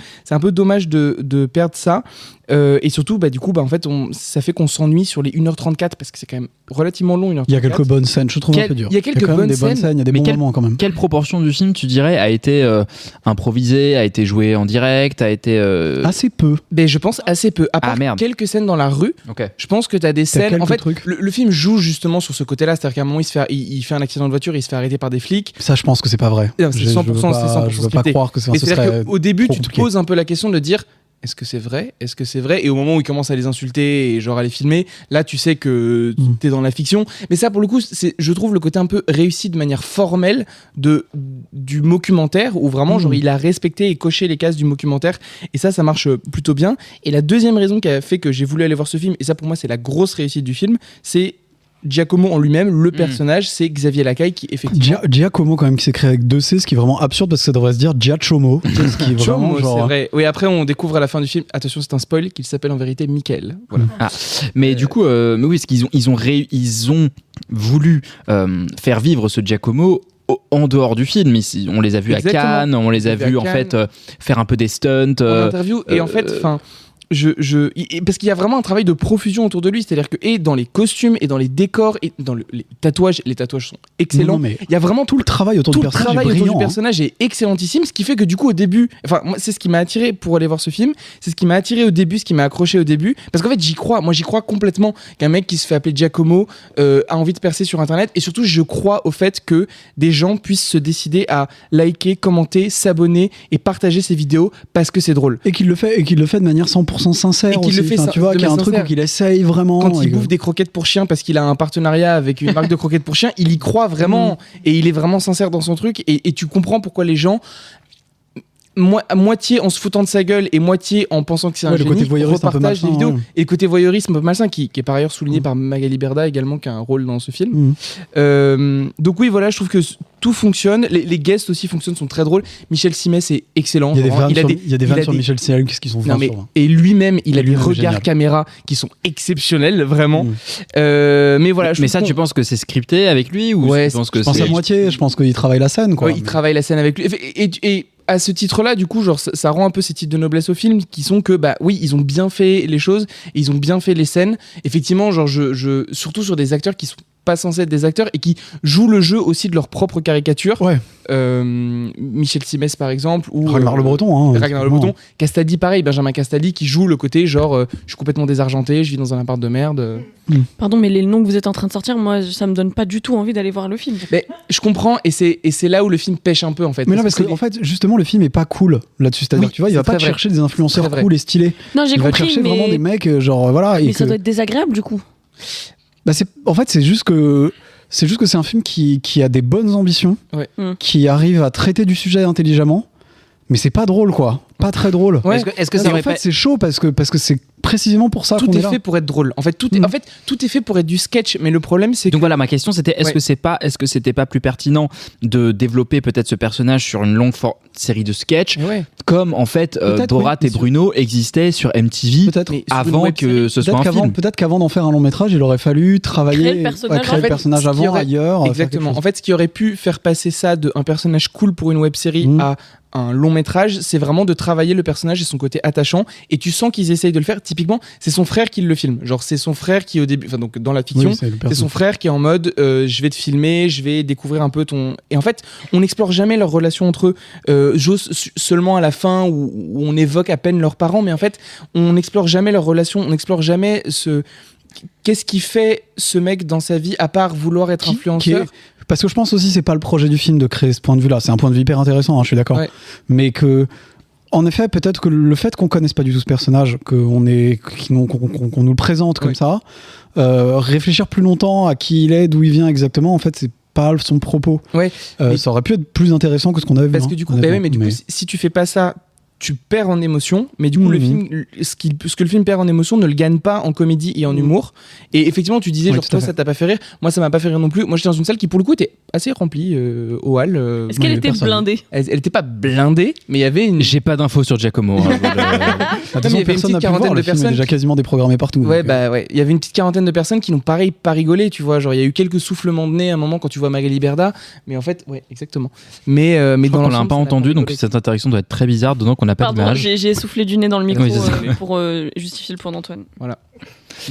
dommage de perdre ça. Et surtout, du coup, en fait, ça fait qu'on s'ennuie sur les 1h34 parce que c'est quand même relativement long. 1h34. Il y a quelques bonnes scènes, je trouve un peu dur. Il y a quelques bonnes scènes, il y a des bons moments quand même. Quelle proportion du film, tu dirais, a été improvisée, a été jouée en direct, a été... Assez peu. Mais je pense assez peu. À part quelques scènes dans la rue, je pense que tu as des scènes... En fait, le film joue justement sur ce côté-là, c'est-à-dire qu'à un moment, il fait un accident de voiture, il se fait arrêter par des flics. Ça, je pense que c'est pas vrai. Non, c'est 100%, je veux pas croire que ce serait au début, tu te compliqué. poses un peu la question de dire... Est-ce que c'est vrai ? Est-ce que c'est vrai ? Et au moment où il commence à les insulter et genre à les filmer, là tu sais que t'es dans la fiction. Mais ça pour le coup, c'est, je trouve le côté un peu réussi de manière formelle du documentaire où vraiment genre il a respecté et coché les cases du documentaire et ça marche plutôt bien. Et la deuxième raison qui a fait que j'ai voulu aller voir ce film, et ça pour moi c'est la grosse réussite du film, c'est Giacomo en lui-même, le personnage, c'est Xavier Lacaille qui effectivement... Giacomo quand même qui s'écrit avec 2 C, ce qui est vraiment absurde parce que ça devrait se dire Giacomo. Ce qui est vraiment genre... c'est vrai. Oui, après on découvre à la fin du film, attention c'est un spoil, qu'il s'appelle en vérité Michael. Voilà. Mais du coup, mais oui, parce qu'ils ont voulu faire vivre ce Giacomo en dehors du film. On les a vus à Cannes, on les a vus en fait faire un peu des stunts. En interview, et en fait, parce qu'il y a vraiment un travail de profusion autour de lui, c'est-à-dire que et dans les costumes et dans les décors et dans les tatouages sont excellents. Il y a vraiment tout le travail autour du personnage est excellentissime, ce qui fait que du coup au début, moi c'est ce qui m'a attiré pour aller voir ce film, c'est ce qui m'a attiré au début, ce qui m'a accroché au début, parce qu'en fait j'y crois complètement qu'un mec qui se fait appeler Giacomo a envie de percer sur internet, et surtout je crois au fait que des gens puissent se décider à liker, commenter, s'abonner et partager ses vidéos parce que c'est drôle. Et qu'il le fait de manière 100% sincère et qu'il aussi. Le fait tu vois, qu'il y a un truc où il essaye vraiment. Quand il bouffe des croquettes pour chiens parce qu'il a un partenariat avec une marque de croquettes pour chiens, il y croit vraiment et il est vraiment sincère dans son truc, et tu comprends pourquoi les gens, moitié en se foutant de sa gueule et moitié en pensant que c'est un génie, repartage des vidéos. Et le côté voyeurisme malsain qui est par ailleurs souligné par Magali Berda également, qui a un rôle dans ce film. Donc oui, voilà, je trouve que tout fonctionne, les guests aussi fonctionnent, sont très drôles. Michel Simès est excellent. Il y a des vannes sur Michel Simès qui sont vraiment et lui-même, il a des regards caméra qui sont exceptionnels, vraiment. Mais voilà. Mais ça, tu penses que c'est scripté avec lui ou je pense à moitié. Je pense qu'il travaille la scène, quoi. Ouais, il travaille la scène avec lui. Et à ce titre-là, du coup, genre, ça rend un peu ces titres de noblesse au film qui sont que, oui, ils ont bien fait les choses, et ils ont bien fait les scènes. Effectivement, genre, surtout sur des acteurs qui sont pas censés être des acteurs et qui jouent le jeu aussi de leur propre caricature. Michel Simès par exemple, ou Ragnar Le Breton. Ragnar Le Breton. Castaldi pareil, Benjamin Castaldi qui joue le côté genre je suis complètement désargenté, je vis dans un appart de merde. Pardon, mais les noms que vous êtes en train de sortir, moi ça me donne pas du tout envie d'aller voir le film. Mais je comprends, et c'est là où le film pêche un peu en fait. Mais non, parce que en fait justement le film est pas cool là-dessus, c'est-à-dire tu vois, il va pas chercher des influenceurs cool et stylés. Non, j'ai compris, il va chercher vraiment des mecs genre voilà. Mais ça doit être désagréable du coup. En fait, c'est juste que c'est un film qui a des bonnes ambitions, qui arrive à traiter du sujet intelligemment, mais c'est pas drôle, quoi. Pas très drôle. Est-ce que ça en fait, c'est chaud parce que c'est précisément pour ça qu'on est là. Tout est fait pour être drôle. En fait, tout est fait pour être du sketch, mais le problème c'est que... Donc voilà, ma question c'était est-ce que c'était pas plus pertinent de développer peut-être ce personnage sur une longue série de sketchs, comme en fait Borat et Bruno existaient sur MTV avant que ce soit un film. Peut-être qu'avant d'en faire un long métrage, il aurait fallu créer le personnage avant, ailleurs. Exactement. En fait, ce qui aurait pu faire passer ça d'un personnage cool pour une web série à un long métrage, c'est vraiment de travailler le personnage et son côté attachant, et tu sens qu'ils essayent de le faire. Typiquement, c'est son frère qui le filme, genre c'est son frère qui au début, enfin donc dans la fiction, c'est son frère qui est en mode je vais te filmer, je vais découvrir un peu ton... Et en fait, on n'explore jamais leur relation entre eux, seulement à la fin où on évoque à peine leurs parents, mais en fait on n'explore jamais leur relation, on n'explore jamais qu'est-ce qui fait ce mec dans sa vie à part vouloir être influenceur. Parce que je pense aussi c'est pas le projet du film de créer ce point de vue là, c'est un point de vue hyper intéressant, je suis d'accord, mais que en effet peut-être que le fait qu'on connaisse pas du tout ce personnage, qu'on nous le présente comme ça, réfléchir plus longtemps à qui il est, d'où il vient exactement, en fait pas son propos. Ça aurait pu être plus intéressant que ce qu'on avait vu. Parce que du coup, si tu fais pas ça, tu perds en émotion, mais du coup le film, ce que le film perd en émotion ne le gagne pas en comédie et en humour. Et effectivement, tu disais genre toi ça t'a pas fait rire, moi ça m'a pas fait rire non plus. Moi j'étais dans une salle qui pour le coup était assez remplie au hall. Est-ce qu'elle était blindée? Elle était pas blindée, mais il y avait une. J'ai pas d'infos sur Giacomo. Personne n'a pu voir, le film est déjà quasiment déprogrammé partout. Ouais. Il y avait une petite quarantaine de personnes qui n'ont pas rigolé, tu vois. Genre il y a eu quelques soufflements de nez à un moment quand tu vois Magali Berda, mais en fait exactement. Mais dans on l'a pas entendu, donc cette interaction doit être très bizarre, dedans qu'on n'a pas d'image. J'ai soufflé du nez dans le micro pour justifier le point d'Antoine. Voilà.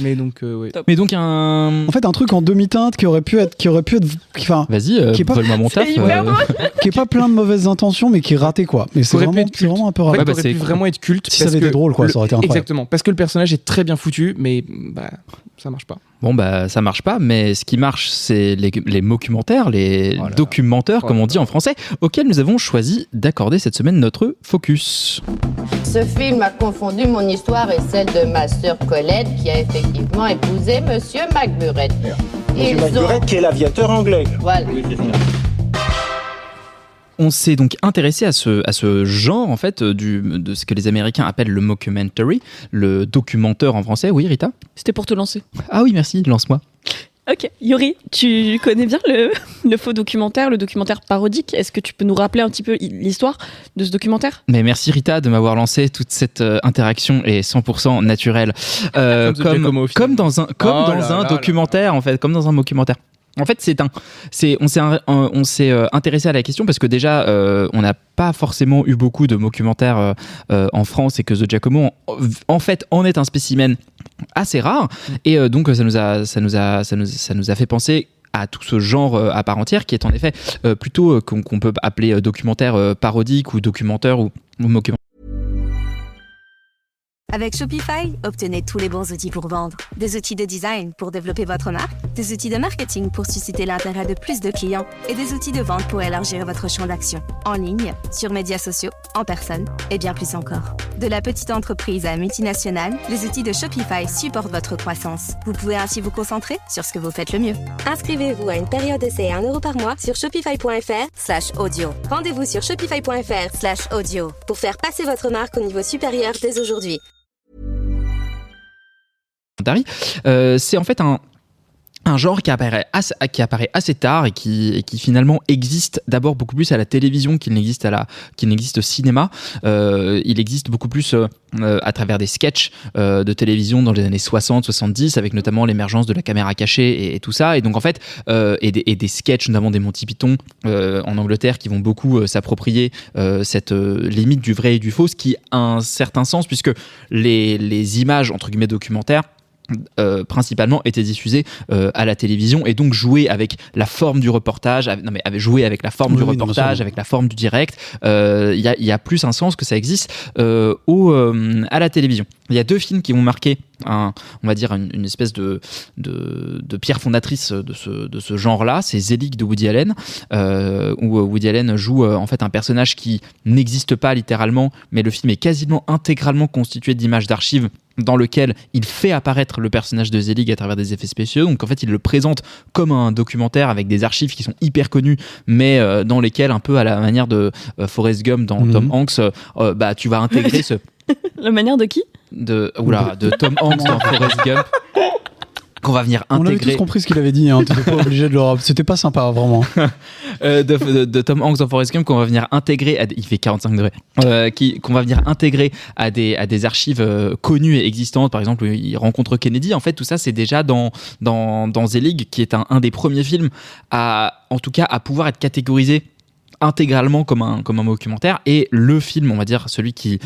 Mais donc, Mais donc en fait, un truc en demi-teinte qui aurait pu être, enfin, vas-y, vole-moi mon taf. Qui est pas plein de mauvaises intentions, mais qui est raté quoi. Mais c'est vraiment un peu raté. Ça aurait pu vraiment être culte. Si ça avait été drôle, quoi, ça aurait été incroyable. Exactement, parce que le personnage est très bien foutu, mais ça marche pas. Bon ça marche pas, mais ce qui marche, c'est les mockumentaires, les documentaires, comme on dit en français, auxquels nous avons choisi d'accorder cette semaine notre focus. Ce film a confondu mon histoire et celle de ma sœur Colette, qui a effectivement épousé Monsieur McBurett. Monsieur McBurett, qui est l'aviateur anglais. Voilà. On s'est donc intéressé à ce genre en fait de ce que les Américains appellent le mockumentary, le documentaire en français. Oui, Rita ? C'était pour te lancer. Ah oui, merci, lance-moi. Ok, Yuri, tu connais bien le faux documentaire, le documentaire parodique. Est-ce que tu peux nous rappeler un petit peu l'histoire de ce documentaire ? Mais merci Rita de m'avoir lancé toute cette interaction est 100% naturelle, comme dans un documentaire en fait, comme dans un mockumentaire. En fait, on s'est intéressé à la question parce que déjà, on n'a pas forcément eu beaucoup de mockumentaires en France et que The Giacomo, en fait, en est un spécimen assez rare. Et donc, ça nous a fait penser à tout ce genre à part entière qui est en effet plutôt qu'on peut appeler documentaire parodique ou documentaire ou mockumentaire. Avec Shopify, obtenez tous les bons outils pour vendre. Des outils de design pour développer votre marque, des outils de marketing pour susciter l'intérêt de plus de clients et des outils de vente pour élargir votre champ d'action. En ligne, sur médias sociaux, en personne et bien plus encore. De la petite entreprise à multinationale, les outils de Shopify supportent votre croissance. Vous pouvez ainsi vous concentrer sur ce que vous faites le mieux. Inscrivez-vous à une période d'essai à €1 par mois sur shopify.fr/audio. Rendez-vous sur shopify.fr/audio pour faire passer votre marque au niveau supérieur dès aujourd'hui. C'est en fait un genre qui apparaît assez tard et qui finalement existe d'abord beaucoup plus à la télévision qu'il n'existe au cinéma. Il existe beaucoup plus à travers des sketchs de télévision dans les années 60-70 avec notamment l'émergence de la caméra cachée et tout ça. Et donc en fait, et des sketchs notamment des Monty Python en Angleterre qui vont beaucoup s'approprier cette limite du vrai et du faux, ce qui a un certain sens puisque les images entre guillemets documentaires principalement étaient diffusées à la télévision et donc jouer avec la forme du reportage, jouer avec la forme du reportage, avec la forme du direct, il y a plus un sens que ça existe à la télévision. Il y a deux films qui vont marquer on va dire une espèce de pierre fondatrice de ce genre-là. C'est Zelig de Woody Allen, où Woody Allen joue en fait un personnage qui n'existe pas littéralement, mais le film est quasiment intégralement constitué d'images d'archives dans lequel il fait apparaître le personnage de Zelig à travers des effets spéciaux. Donc en fait, il le présente comme un documentaire avec des archives qui sont hyper connues, mais dans lesquelles, un peu à la manière de Forrest Gump dans Tom Hanks, tu vas intégrer ce... La manière de qui ? De Tom Hanks dans Forrest Gump. Qu'on va venir intégrer. On avait tous compris ce qu'il avait dit, hein. Tu n'étais pas obligé de le... C'était pas sympa, vraiment. de Tom Hanks dans Forrest Gump, qu'on va venir intégrer il fait 45 degrés, qu'on va venir intégrer à des archives connues et existantes. Par exemple, il rencontre Kennedy. En fait, tout ça, c'est déjà dans Zelig, qui est un des premiers films à pouvoir être catégorisé intégralement comme un documentaire, et le film, on va dire celui qui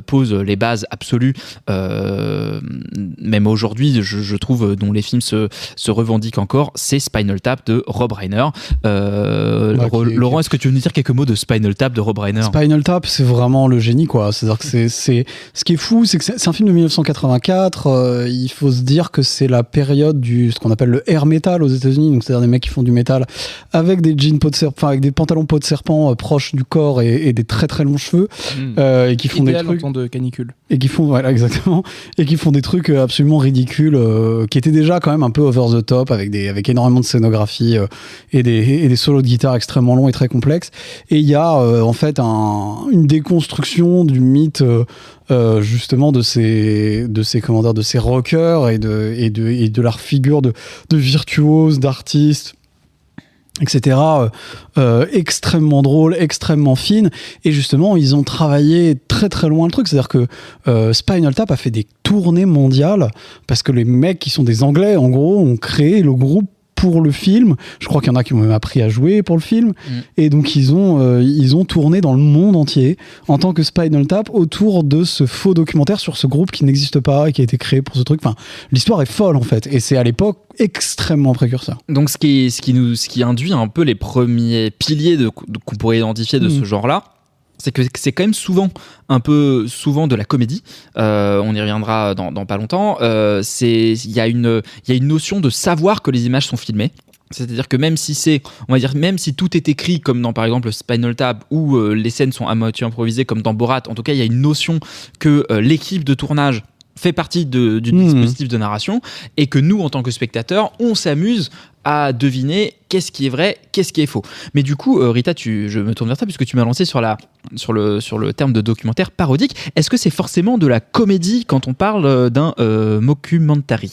pose les bases absolues, même aujourd'hui je trouve, dont les films se revendiquent encore, c'est Spinal Tap de Rob Reiner. Laurent, est-ce que tu veux nous dire quelques mots de Spinal Tap de Rob Reiner ? Spinal Tap, c'est vraiment le génie, quoi. C'est-à-dire que c'est ce qui est fou, c'est que c'est un film de 1984. Il faut se dire que c'est la période ce qu'on appelle le hair metal aux États-Unis, donc c'est-à-dire des mecs qui font du métal avec des jeans avec des pantalons peau de de serpent proches du corps et des très très longs cheveux et qui font idéal des trucs en temps de canicule. Et qui font voilà exactement et qui font des trucs absolument ridicules qui étaient déjà quand même un peu over the top avec énormément de scénographie et des solos de guitare extrêmement longs et très complexes. Et il y a en fait une déconstruction du mythe justement de ces rockers et de leur figure de virtuose, d'artistes, etc. Extrêmement drôle, extrêmement fine. Et justement, ils ont travaillé très très loin le truc. C'est-à-dire que Spinal Tap a fait des tournées mondiales parce que les mecs qui sont des Anglais, en gros, ont créé le groupe pour le film. Je crois qu'il y en a qui ont même appris à jouer pour le film. Et donc ils ont tourné dans le monde entier en tant que Spinal Tap autour de ce faux documentaire sur ce groupe qui n'existe pas et qui a été créé pour ce truc. Enfin, l'histoire est folle en fait. Et c'est à l'époque extrêmement précurseur. Donc ce qui induit un peu les premiers piliers qu'on pourrait identifier de ce genre-là, c'est que c'est quand même souvent de la comédie. On y reviendra dans pas longtemps. Il y a une notion de savoir que les images sont filmées. C'est-à-dire que même si tout est écrit comme dans par exemple Spinal Tap où les scènes sont à moitié improvisées comme dans Borat, en tout cas il y a une notion que l'équipe de tournage fait partie du dispositif de narration et que nous en tant que spectateurs on s'amuse à deviner qu'est-ce qui est vrai, qu'est-ce qui est faux. Mais du coup, Rita, je me tourne vers toi puisque tu m'as lancé sur le terme de documentaire parodique. Est-ce que c'est forcément de la comédie quand on parle d'un mockumentary ?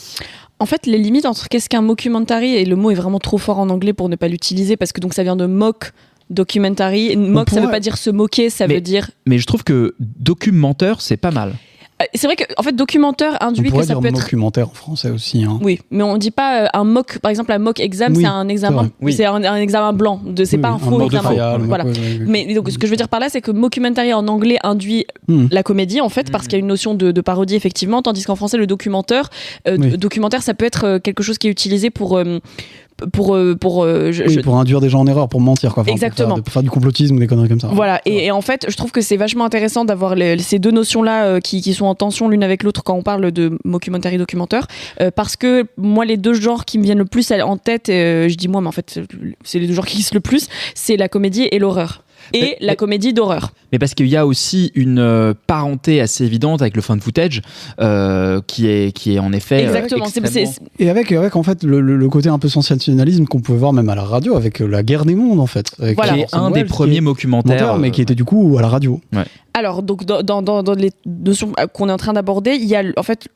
En fait, les limites entre qu'est-ce qu'un mockumentary, et le mot est vraiment trop fort en anglais pour ne pas l'utiliser parce que donc ça vient de mock documentary. Mock, ça veut pas dire se moquer, ça veut dire... Mais je trouve que documentaire, c'est pas mal. C'est vrai que en fait documentaire induit que ça peut être documentaire en français aussi hein. Oui, mais on dit pas un mock, par exemple un mock exam, c'est un examen, c'est un examen blanc, c'est pas un faux examen. Voilà. Mais donc ce que je veux dire par là, c'est que mockumentary en anglais induit la comédie en fait, parce qu'il y a une notion de parodie effectivement, tandis qu'en français le documentaire, documentaire ça peut être quelque chose qui est utilisé pour induire des gens en erreur, pour mentir quoi. Enfin, exactement. Pour faire du complotisme ou des conneries comme ça. Voilà, et en fait je trouve que c'est vachement intéressant d'avoir ces deux notions là qui sont en tension l'une avec l'autre quand on parle de mockumentary documentaire, parce que moi les deux genres qui me viennent le plus en tête, je dis moi mais en fait c'est les deux genres qui existent le plus, c'est la comédie et l'horreur. Et la comédie d'horreur. Mais parce qu'il y a aussi une parenté assez évidente avec le found footage qui est en effet exactement. Et avec en fait le côté un peu sensationnalisme qu'on pouvait voir même à la radio avec la guerre des mondes en fait. Avec qui est un des premiers mockumentaires. Mais qui était du coup à la radio. Ouais. Alors donc dans les notions qu'on est en train d'aborder, il y a en fait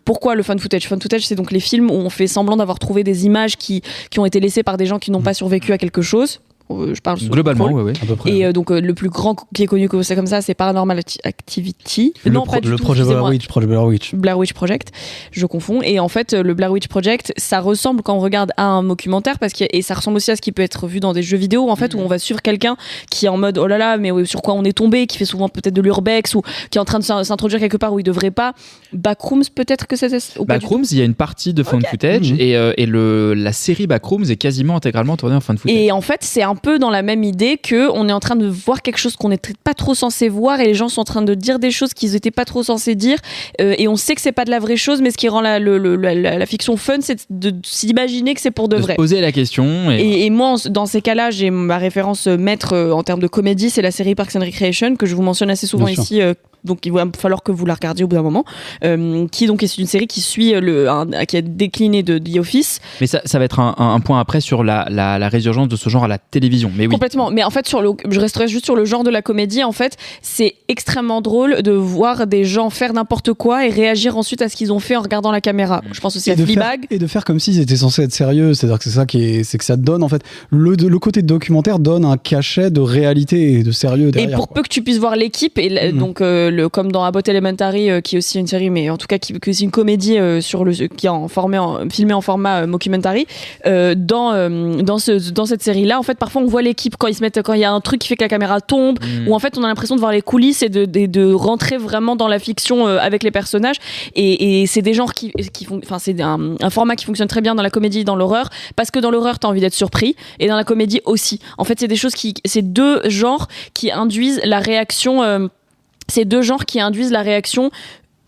pourquoi le found footage ? Found footage, c'est donc les films où on fait semblant d'avoir trouvé des images qui ont été laissées par des gens qui n'ont pas survécu à quelque chose. Je parle globalement, oui, à peu près. Et donc le plus grand qui est connu comme ça, c'est Paranormal Activity. Le projet Blair Witch Project, je confonds. Et en fait, le Blair Witch Project, ça ressemble quand on regarde à un documentaire et ça ressemble aussi à ce qui peut être vu dans des jeux vidéo en fait, où on va suivre quelqu'un qui est en mode oh là là, mais sur quoi on est tombé, qui fait souvent peut-être de l'urbex ou qui est en train de s'introduire quelque part où il devrait pas. Backrooms, peut-être que c'est. Backrooms, il y a une partie de found footage et la série Backrooms est quasiment intégralement tournée en found footage. Et en fait, c'est un peu dans la même idée que on est en train de voir quelque chose qu'on n'est pas trop censé voir et les gens sont en train de dire des choses qu'ils n'étaient pas trop censés dire et on sait que c'est pas de la vraie chose, mais ce qui rend la fiction fun, c'est de s'imaginer que c'est pour de vrai. Se poser la question. Et moi, dans ces cas-là, j'ai ma référence maître en termes de comédie, c'est la série Parks and Recreation que je vous mentionne assez souvent ici. Donc il va falloir que vous la regardiez au bout d'un moment, qui donc est une série qui suit qui a décliné de The Office. Mais ça va être un point après sur la résurgence de ce genre à la télévision. Mais oui. Complètement. Mais en fait, je resterai juste sur le genre de la comédie. En fait, c'est extrêmement drôle de voir des gens faire n'importe quoi et réagir ensuite à ce qu'ils ont fait en regardant la caméra. Je pense aussi à Fleabag. Et de faire comme s'ils étaient censés être sérieux. C'est-à-dire que c'est ça c'est que ça donne en fait le côté documentaire donne un cachet de réalité et de sérieux derrière. Et pour peu que tu puisses voir l'équipe et donc comme dans Abbott Elementary qui est aussi une série mais en tout cas qui est une comédie qui est filmée en format mockumentary, dans cette série là en fait parfois on voit l'équipe quand il y a un truc qui fait que la caméra tombe ou en fait on a l'impression de voir les coulisses et de rentrer vraiment dans la fiction avec les personnages et c'est des genres qui font, enfin c'est un format qui fonctionne très bien dans la comédie et dans l'horreur parce que dans l'horreur t'as envie d'être surpris et dans la comédie aussi en fait c'est deux genres qui induisent la réaction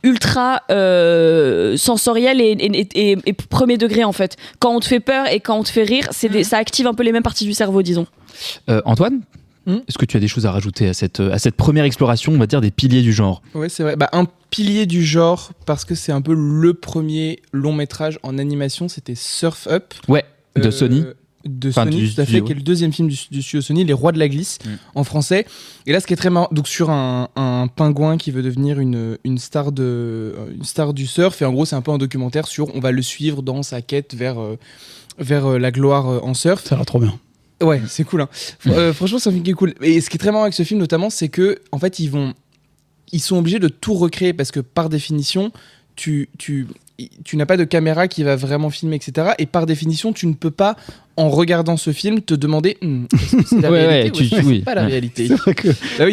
ultra sensoriel et premier degré en fait. Quand on te fait peur et quand on te fait rire, ça active un peu les mêmes parties du cerveau, disons. Antoine, est-ce que tu as des choses à rajouter à cette première exploration, on va dire, des piliers du genre ? Ouais, c'est vrai. Un pilier du genre, parce que c'est un peu le premier long métrage en animation, c'était Surf Up. Ouais, de Sony. Sony, tout à fait, qui est le deuxième film du studio Sony, Les Rois de la Glisse, en français. Et là, ce qui est très marrant, donc sur un pingouin qui veut devenir une star du surf, et en gros, c'est un peu un documentaire sur, on va le suivre dans sa quête vers la gloire en surf. Ça a l'air trop bien. Ouais, c'est cool. Hein. Franchement, c'est un film qui est cool. Et ce qui est très marrant avec ce film, notamment, c'est que, en fait, ils sont obligés de tout recréer parce que, par définition, tu n'as pas de caméra qui va vraiment filmer, etc. Et par définition, tu ne peux pas, en regardant ce film, te demander est-ce que c'est la réalité ou est-ce que c'est pas la réalité. C'est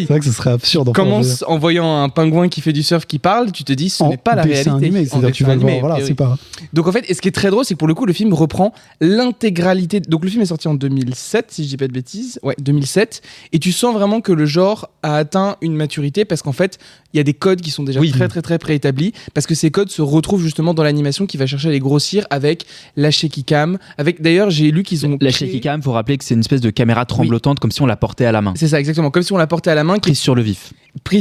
vrai que ce serait absurde. Commence en voyant un pingouin qui fait du surf qui parle, tu te dis ce n'est pas la réalité. Animé, c'est-à-dire tu vas le voir, voilà, c'est pas... Donc en fait, et ce qui est très drôle, c'est que pour le coup, le film reprend l'intégralité. Donc le film est sorti en 2007, si je dis pas de bêtises. Ouais, 2007. Et tu sens vraiment que le genre a atteint une maturité parce qu'en fait, il y a des codes qui sont déjà très très très préétablis parce que ces codes se retrouvent justement dans l'animation qui va chercher à les grossir avec la shaky cam. D'ailleurs, j'ai lu qu'ils ont la shaky cam, faut rappeler que c'est une espèce de caméra tremblotante comme si on la portait à la main. C'est ça, exactement, comme si on la portait à la main. Prise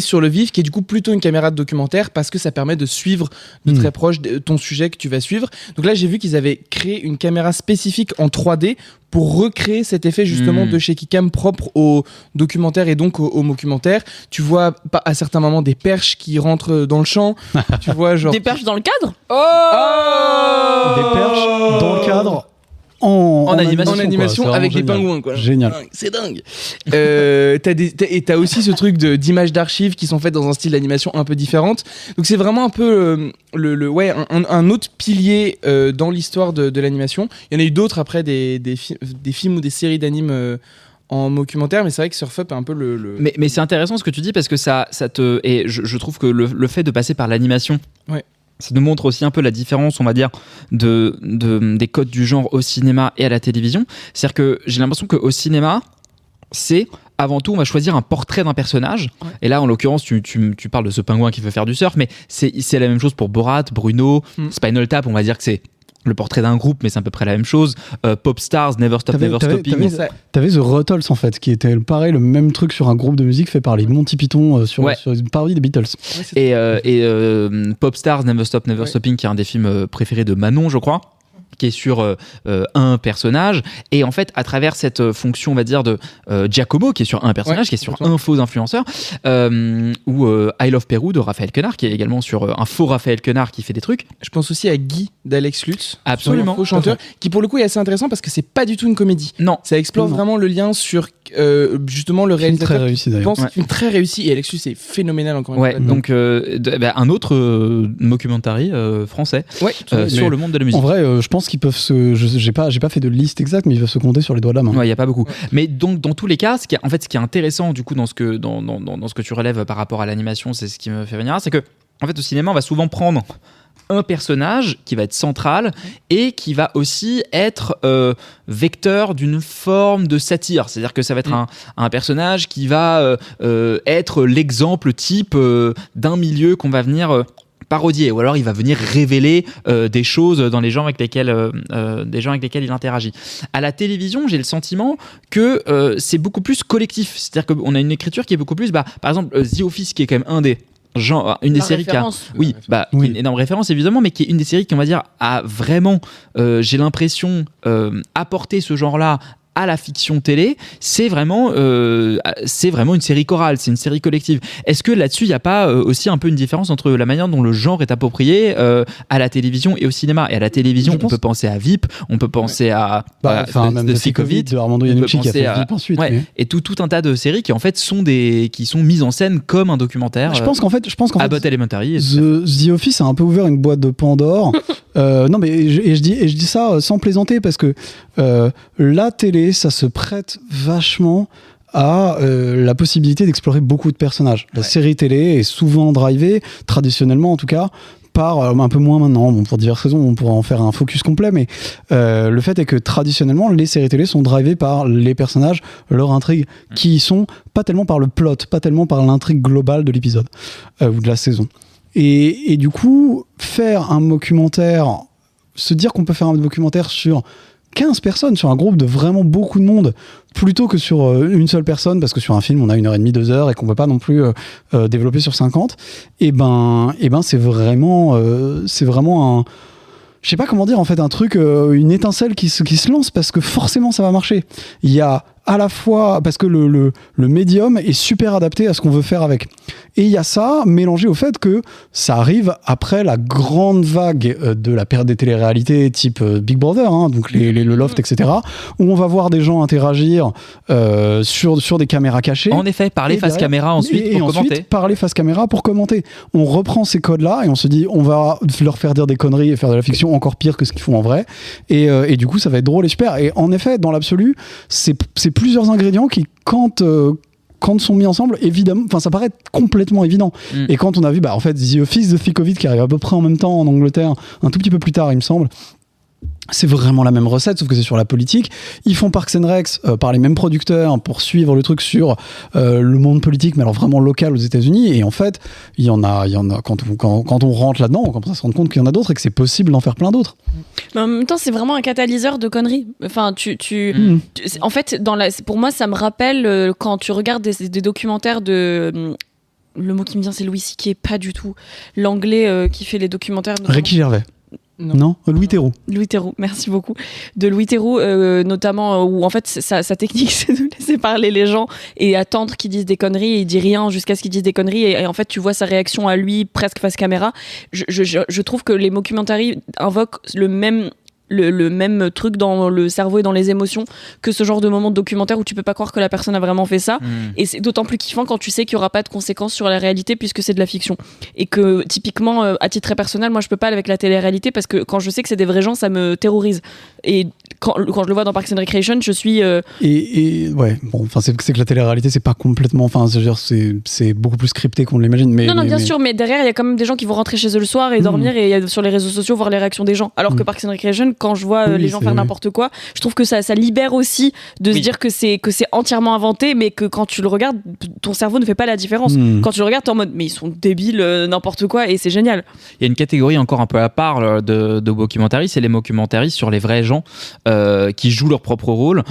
sur le vif, qui est du coup plutôt une caméra de documentaire parce que ça permet de suivre de très proche ton sujet que tu vas suivre. Donc là, j'ai vu qu'ils avaient créé une caméra spécifique en 3D pour recréer cet effet justement de shaky cam propre au documentaire et donc au mockumentaire. Tu vois à certains moments des perches qui rentrent dans le champ. Tu vois genre des perches dans le cadre. Des perches dans le cadre. En animation avec des pingouins, quoi. Génial. C'est dingue. T'as aussi ce truc d'images d'archives qui sont faites dans un style d'animation un peu différente. Donc c'est vraiment un peu un autre pilier dans l'histoire de l'animation. Il y en a eu d'autres après des films ou des séries d'animes en documentaire, mais c'est vrai que Surf Up est un peu le... Mais c'est intéressant ce que tu dis parce que ça te... Et je trouve que le fait de passer par l'animation... Ouais. Ça nous montre aussi un peu la différence, on va dire, des codes du genre au cinéma et à la télévision. C'est-à-dire que j'ai l'impression qu'au cinéma, c'est avant tout, on va choisir un portrait d'un personnage. Ouais. Et là, en l'occurrence, tu parles de ce pingouin qui veut faire du surf, mais c'est la même chose pour Borat, Bruno, Spinal Tap. On va dire que c'est le portrait d'un groupe, mais c'est à peu près la même chose. Pop Stars, Never Stop, Never Stopping. T'avais The Ruttles en fait, qui était pareil, le même truc sur un groupe de musique fait par les Monty Python sur une parodie des Beatles. Et Pop Stars, Never Stop, Never Stopping, qui est un des films préférés de Manon, je crois, qui est sur un personnage. Et en fait, à travers cette fonction, on va dire, de Giacomo, qui est sur un personnage, qui est sur un faux influenceur, ou I Love Peru de Raphaël Quenard, qui est également sur un faux Raphaël Quenard qui fait des trucs. Je pense aussi à Guy d'Alex Lutz. Absolument. Un faux chanteur, qui pour le coup est assez intéressant parce que c'est pas du tout une comédie. Non. Ça explore vraiment le lien sur justement le réalisateur. Très réussi d'ailleurs. Je pense que c'est une très réussi et Alex Lutz est phénoménal encore une fois. Donc un autre mockumentary français sur le monde de la musique. En vrai, je pense qu'ils peuvent j'ai pas fait de liste exacte, mais ils peuvent se compter sur les doigts de la main. Ouais, il y a pas beaucoup. Mais donc dans tous les cas, ce qui est intéressant du coup dans ce que tu relèves par rapport à l'animation, c'est ce qui me fait venir, c'est que en fait au cinéma, on va souvent prendre un personnage qui va être central et qui va aussi être vecteur d'une forme de satire. C'est-à-dire que ça va être un personnage qui va être l'exemple type d'un milieu qu'on va venir parodier, ou alors il va venir révéler des choses dans les gens avec lesquels il interagit. À la télévision, j'ai le sentiment que c'est beaucoup plus collectif. C'est-à-dire qu'on a une écriture qui est beaucoup plus... par exemple, The Office, qui est quand même un des genre, une des séries référence. Qui a une énorme référence évidemment, mais qui est une des séries qui, on va dire, a vraiment j'ai l'impression apporté ce genre-là à la fiction télé. C'est vraiment une série chorale, c'est une série collective. Est-ce que là-dessus il n'y a pas aussi un peu une différence entre la manière dont le genre est approprié à la télévision et au cinéma? Et à la télévision, on peut penser à VIP, on peut penser à même de Covid de Armando Iannucci qui a fait VIP ensuite, et tout un tas de séries qui en fait sont mises en scène comme un documentaire. Je pense qu'en fait Abbott Elementary, The Office a un peu ouvert une boîte de Pandore. Non mais je dis ça sans plaisanter parce que la télé, ça se prête vachement à la possibilité d'explorer beaucoup de personnages. La série télé est souvent drivée, traditionnellement en tout cas, par, un peu moins maintenant, pour diverses raisons, on pourra en faire un focus complet, mais le fait est que traditionnellement, les séries télé sont drivées par les personnages, leur intrigue, qui sont pas tellement par le plot, pas tellement par l'intrigue globale de l'épisode ou de la saison. Et du coup, faire un documentaire, se dire qu'on peut faire un documentaire sur 15 personnes, sur un groupe de vraiment beaucoup de monde, plutôt que sur une seule personne, parce que sur un film on a 1h30, 2 heures et qu'on peut pas non plus développer sur 50, et ben c'est vraiment un, je sais pas comment dire, en fait, un truc, une étincelle qui se lance, parce que forcément ça va marcher. Il y a à la fois, parce que le médium est super adapté à ce qu'on veut faire avec. Et il y a ça mélangé au fait que ça arrive après la grande vague de la perte des téléréalités type Big Brother, hein, donc le Loft, etc., où on va voir des gens interagir sur des caméras cachées. En effet, parler face caméra ensuite pour commenter. Ensuite, parler face caméra pour commenter. On reprend ces codes-là et on se dit, on va leur faire dire des conneries et faire de la fiction encore pire que ce qu'ils font en vrai. Et du coup, ça va être drôle et super. Et en effet, dans l'absolu, c'est plusieurs ingrédients qui, quand sont mis ensemble, évidemment, enfin ça paraît complètement évident. Et quand on a vu, en fait, The Office de Thick of It, qui arrive à peu près en même temps en Angleterre, un tout petit peu plus tard, il me semble. C'est vraiment la même recette, sauf que c'est sur la politique. Ils font Parks and Recs par les mêmes producteurs pour suivre le truc sur le monde politique, mais alors vraiment local aux États-Unis. Et en fait, il y en a quand on rentre là-dedans, on commence à se rendre compte qu'il y en a d'autres et que c'est possible d'en faire plein d'autres. Mais en même temps, c'est vraiment un catalyseur de conneries. Enfin, en fait, pour moi, ça me rappelle quand tu regardes des documentaires de. Le mot qui me vient, c'est Louis C.K., pas du tout. L'anglais qui fait les documentaires. Ricky Gervais. Non, Louis Theroux. Louis Theroux, merci beaucoup. De Louis Theroux, notamment, où en fait, sa technique, c'est de laisser parler les gens et attendre qu'ils disent des conneries, et il dit rien jusqu'à ce qu'ils disent des conneries, et en fait, tu vois sa réaction à lui, presque face caméra. Je trouve que les mockumentaries invoquent le même truc dans le cerveau et dans les émotions que ce genre de moment de documentaire où tu peux pas croire que la personne a vraiment fait ça. Et c'est d'autant plus kiffant quand tu sais qu'il y aura pas de conséquences sur la réalité puisque c'est de la fiction. Et que typiquement, à titre très personnel, moi je peux pas avec la télé-réalité parce que quand je sais que c'est des vrais gens, ça me terrorise. Et quand je le vois dans Parks and Recreation, je suis... Et ouais, bon, enfin c'est que la télé-réalité c'est pas complètement... Enfin, c'est beaucoup plus scripté qu'on l'imagine. Non, bien sûr, mais derrière il y a quand même des gens qui vont rentrer chez eux le soir et dormir et sur les réseaux sociaux voir les réactions des gens. Alors que Parks and Recreation, quand je vois les gens faire n'importe quoi, je trouve que ça libère aussi de se dire que c'est entièrement inventé, mais que quand tu le regardes, ton cerveau ne fait pas la différence. Quand tu le regardes, t'es en mode mais ils sont débiles, n'importe quoi, et c'est génial. Il y a une catégorie encore un peu à part de documentaries, c'est les mockumentaries sur les vrais gens qui jouent leur propre rôle,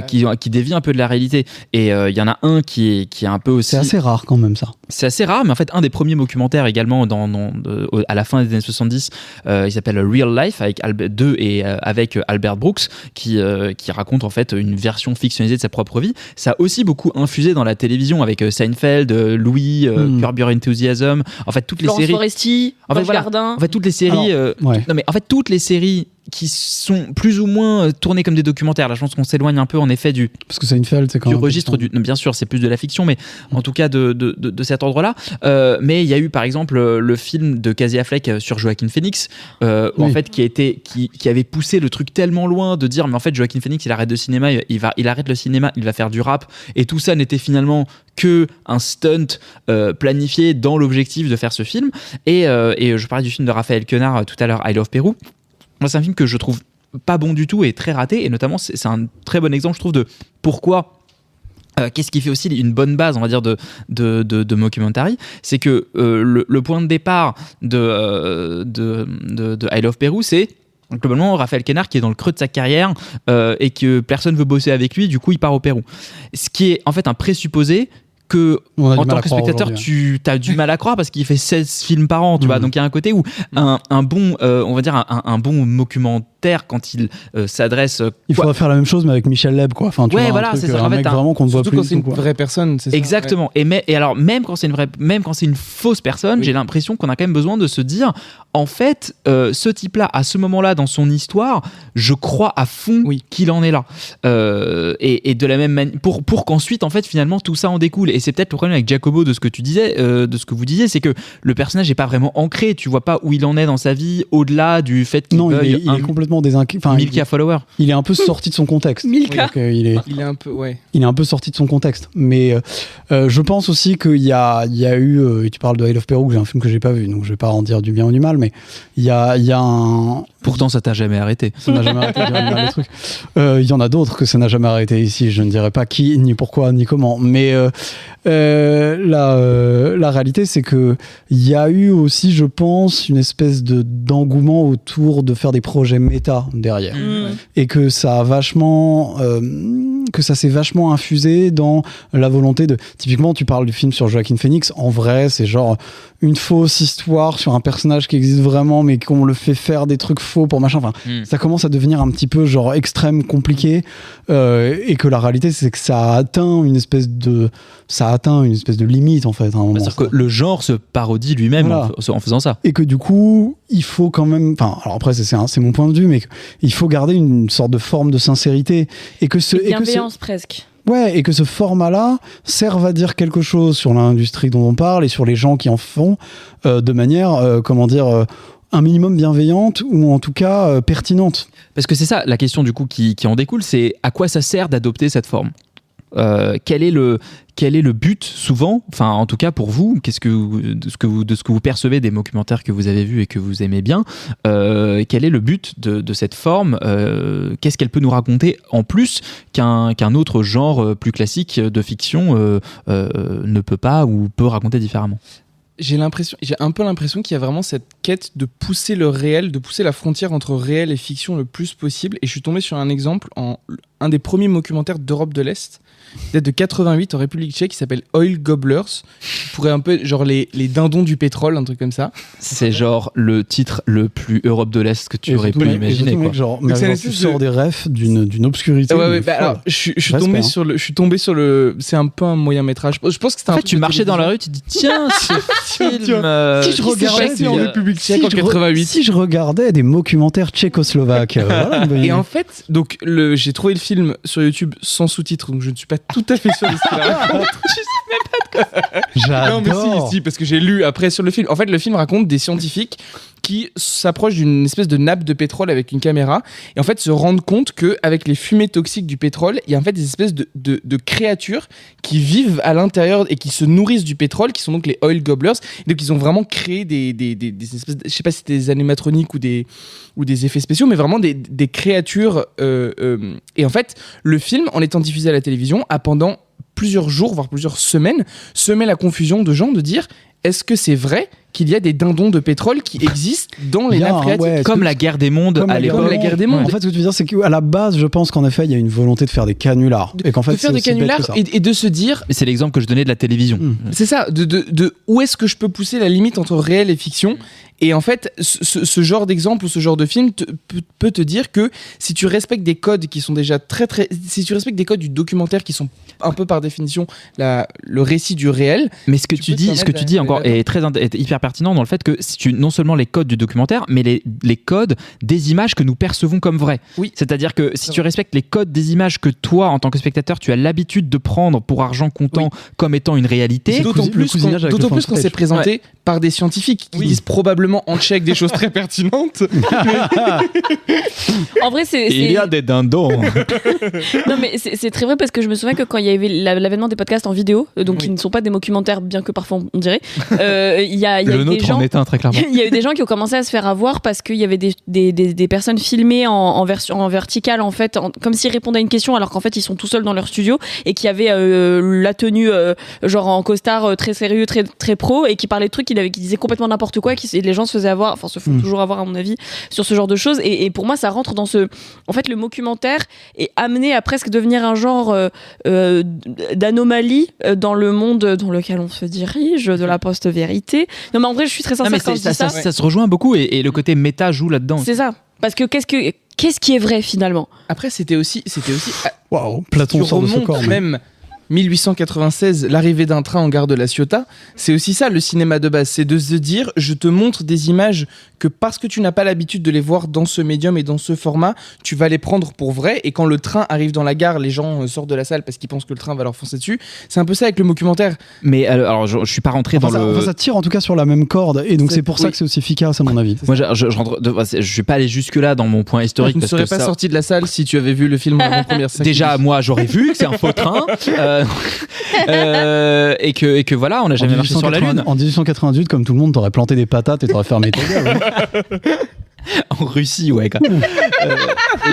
qui dévient un peu de la réalité. Et il y en a un qui est un peu aussi... C'est assez rare quand même, ça. C'est assez rare, mais en fait un des premiers documentaires également à la fin des années 70, il s'appelle Real Life avec Albert Brooks qui raconte en fait une version fictionnalisée de sa propre vie. Ça a aussi beaucoup infusé dans la télévision avec Seinfeld, Louis, Curb Your Enthusiasm, en fait toutes les séries. Foresti, Jardin. En fait toutes les séries. Non mais en fait toutes les séries qui sont plus ou moins tournés comme des documentaires. Là, je pense qu'on s'éloigne un peu en effet parce que Seinfeld, c'est quand même du registre bien sûr, c'est plus de la fiction, mais en tout cas de cet ordre-là. Mais il y a eu par exemple le film de Casey Affleck sur Joaquin Phoenix, en fait qui avait poussé le truc tellement loin de dire mais en fait Joaquin Phoenix il arrête le cinéma, il arrête le cinéma, il va faire du rap, et tout ça n'était finalement que un stunt planifié dans l'objectif de faire ce film. Et je parlais du film de Raphaël Quenard tout à l'heure, I Love Peru. Moi, c'est un film que je trouve pas bon du tout et très raté, et notamment c'est un très bon exemple, je trouve, de pourquoi. Qu'est-ce qui fait aussi une bonne base, on va dire, de mockumentary, c'est que le point de départ de I Love Peru, c'est globalement Raphaël Quenard qui est dans le creux de sa carrière et que personne veut bosser avec lui, du coup il part au Pérou. Ce qui est en fait un présupposé que en tant que spectateur tu as du mal à croire parce qu'il fait 16 films par an, tu vois. Donc il y a un côté où un bon on va dire un bon documentaire, quand il s'adresse il faudrait faire la même chose mais avec Michel Leb, quoi. Enfin, tu vois, voilà, c'est ça. Un mec vraiment qu'on ne voit plus quand c'est une vraie personne, c'est ça. Exactement. Ouais. Et alors même quand c'est une fausse personne, j'ai l'impression qu'on a quand même besoin de se dire en fait ce type-là à ce moment-là dans son histoire, je crois à fond qu'il en est là. Et de la même manière pour qu'ensuite en fait finalement tout ça en découle. Et c'est peut-être le problème avec Giacomo de ce que tu disais, de ce que vous disiez, c'est que le personnage n'est pas vraiment ancré. Tu vois pas où il en est dans sa vie au-delà du fait qu'il veuille. Il est complètement complètement désincarné. 1000K followers. Il est un peu sorti de son contexte. 1000K. Il est un peu, ouais. Il est un peu sorti de son contexte. Mais je pense aussi qu'il y a eu. Et tu parles de Isle of Peru, j'ai un film que j'ai pas vu, donc je vais pas en dire du bien ou du mal, mais il y a un. Pourtant, ça t'a jamais arrêté. Ça n'a jamais arrêté de dire du mal des trucs. Il y en a d'autres que ça n'a jamais arrêté ici. Je ne dirais pas qui, ni pourquoi, ni comment. Mais la réalité, c'est que il y a eu aussi, je pense, une espèce d'engouement autour de faire des projets méta derrière, et que ça a vachement, que ça s'est vachement infusé dans la volonté de. Typiquement, tu parles du film sur Joaquin Phoenix. En vrai, c'est genre une fausse histoire sur un personnage qui existe vraiment, mais qu'on le fait faire des trucs faux pour machin. Enfin, ça commence à devenir un petit peu genre extrême, compliqué, et que la réalité, c'est que ça a atteint une espèce de limite en fait. À un moment. C'est-à-dire que le genre se parodie lui-même, voilà, en faisant ça. Et que du coup, il faut quand même. Enfin, alors après, c'est mon point de vue, mais il faut garder une sorte de forme de sincérité et que bienveillance presque. Ouais, et que ce format-là serve à dire quelque chose sur l'industrie dont on parle et sur les gens qui en font de manière, un minimum bienveillante ou en tout cas pertinente. Parce que c'est ça, la question du coup qui en découle, c'est à quoi ça sert d'adopter cette forme ? Quel est le but souvent, enfin en tout cas pour vous, de ce que vous percevez des documentaires que vous avez vus et que vous aimez bien, quel est le but de cette forme, qu'est-ce qu'elle peut nous raconter en plus qu'un autre genre plus classique de fiction ne peut pas ou peut raconter différemment? J'ai un peu l'impression qu'il y a vraiment cette quête de pousser le réel, de pousser la frontière entre réel et fiction le plus possible. Et je suis tombé sur un exemple, un des premiers documentaires d'Europe de l'Est, date de 88 en République tchèque, qui s'appelle Oil Gobblers, qui pourrait un peu genre les dindons du pétrole, un truc comme ça. C'est genre le titre le plus Europe de l'Est que tu aurais pu imaginer. Tu sors des refs d'une obscurité. Ouais, alors, je suis tombé sur le. C'est un peu un moyen métrage. Je pense que c'était en fait, tu marchais dans la rue, tu te dis tiens, ce film. Si je regardais en République tchèque en 88. Si je regardais des documentaires tchécoslovaques. Et en fait, donc j'ai trouvé le film sur YouTube sans sous-titres, donc je ne suis pas tout à fait sûr de ce qu'il raconte. Je sais même pas de quoi. J'adore. Non, mais si, parce que j'ai lu après sur le film. En fait, le film raconte des scientifiques qui s'approchent d'une espèce de nappe de pétrole avec une caméra et en fait se rendent compte qu'avec les fumées toxiques du pétrole, il y a en fait des espèces de créatures qui vivent à l'intérieur et qui se nourrissent du pétrole, qui sont donc les oil gobblers. Et donc ils ont vraiment créé des espèces, je sais pas si c'était des animatroniques ou des effets spéciaux, mais vraiment des créatures. Et en fait, le film, en étant diffusé à la télévision, a pendant plusieurs jours, voire plusieurs semaines, semé la confusion de gens de dire est-ce que c'est vrai qu'il y a des dindons de pétrole qui existent dans les nappes phréatiques, comme la guerre des mondes à l'époque. Comme la guerre des mondes. En fait, ce que tu veux dire, c'est qu'à la base, je pense qu'en effet, il y a une volonté de faire des canulars. Et qu'en fait, de faire des canulars et de se dire. Mais c'est l'exemple que je donnais de la télévision. C'est ça, de où est-ce que je peux pousser la limite entre réel et fiction. Et en fait, ce genre d'exemple ou ce genre de film peut te dire que si tu respectes des codes qui sont déjà si tu respectes des codes du documentaire qui sont un peu par définition le récit du réel. Mais ce que tu dis encore est hyper pertinent dans le fait que si tu non seulement les codes du documentaire, mais les codes des images que nous percevons comme vraies. Oui. C'est-à-dire que si tu respectes les codes des images que toi, en tant que spectateur, tu as l'habitude de prendre pour argent comptant comme étant une réalité. D'autant plus quand c'est présenté par des scientifiques qui disent probablement en tchèque des choses très pertinentes. En vrai, il y a des dindons. Non, mais c'est très vrai parce que je me souviens que quand il y avait l'avènement des podcasts en vidéo, donc qui ne sont pas des documentaires, bien que parfois on dirait, il y a le nôtre des gens, en est un, très clairement. Il y a eu des gens qui ont commencé à se faire avoir parce qu'il y avait des personnes filmées en verticale, en fait, comme s'ils répondaient à une question alors qu'en fait ils sont tout seuls dans leur studio et qui avaient la tenue genre en costard très sérieux, très, très pro, et qui parlaient de trucs qui disaient complètement n'importe quoi, et les gens se faisaient avoir, enfin se font toujours avoir à mon avis sur ce genre de choses, et pour moi ça rentre dans en fait le documentaire est amené à presque devenir un genre d'anomalie dans le monde dans lequel on se dirige, de la post-vérité. Non mais en vrai je suis très sincère quand je dis ça. Ça se rejoint beaucoup et le côté méta joue là-dedans. C'est ça, parce que qu'est-ce qui est vrai finalement? Après c'était aussi waouh, Platon sort de ce corps. Même 1896, l'arrivée d'un train en gare de La Ciotat, c'est aussi ça le cinéma de base, c'est de se dire je te montre des images que parce que tu n'as pas l'habitude de les voir dans ce médium et dans ce format, tu vas les prendre pour vrai, et quand le train arrive dans la gare, les gens sortent de la salle parce qu'ils pensent que le train va leur foncer dessus. C'est un peu ça avec le documentaire. Mais alors je suis pas rentré dans le... ça tire en tout cas sur la même corde, et donc c'est pour ça que c'est aussi efficace à mon avis. Moi je suis pas allé jusque là dans mon point historique. Je ne serais pas sorti de la salle si tu avais vu le film en première scène. Déjà moi j'aurais vu que c'est un faux train et que voilà, on n'a jamais marché sur la lune. En 1888, comme tout le monde, t'aurais planté des patates et t'aurais fermé ta gueule. En Russie, ouais.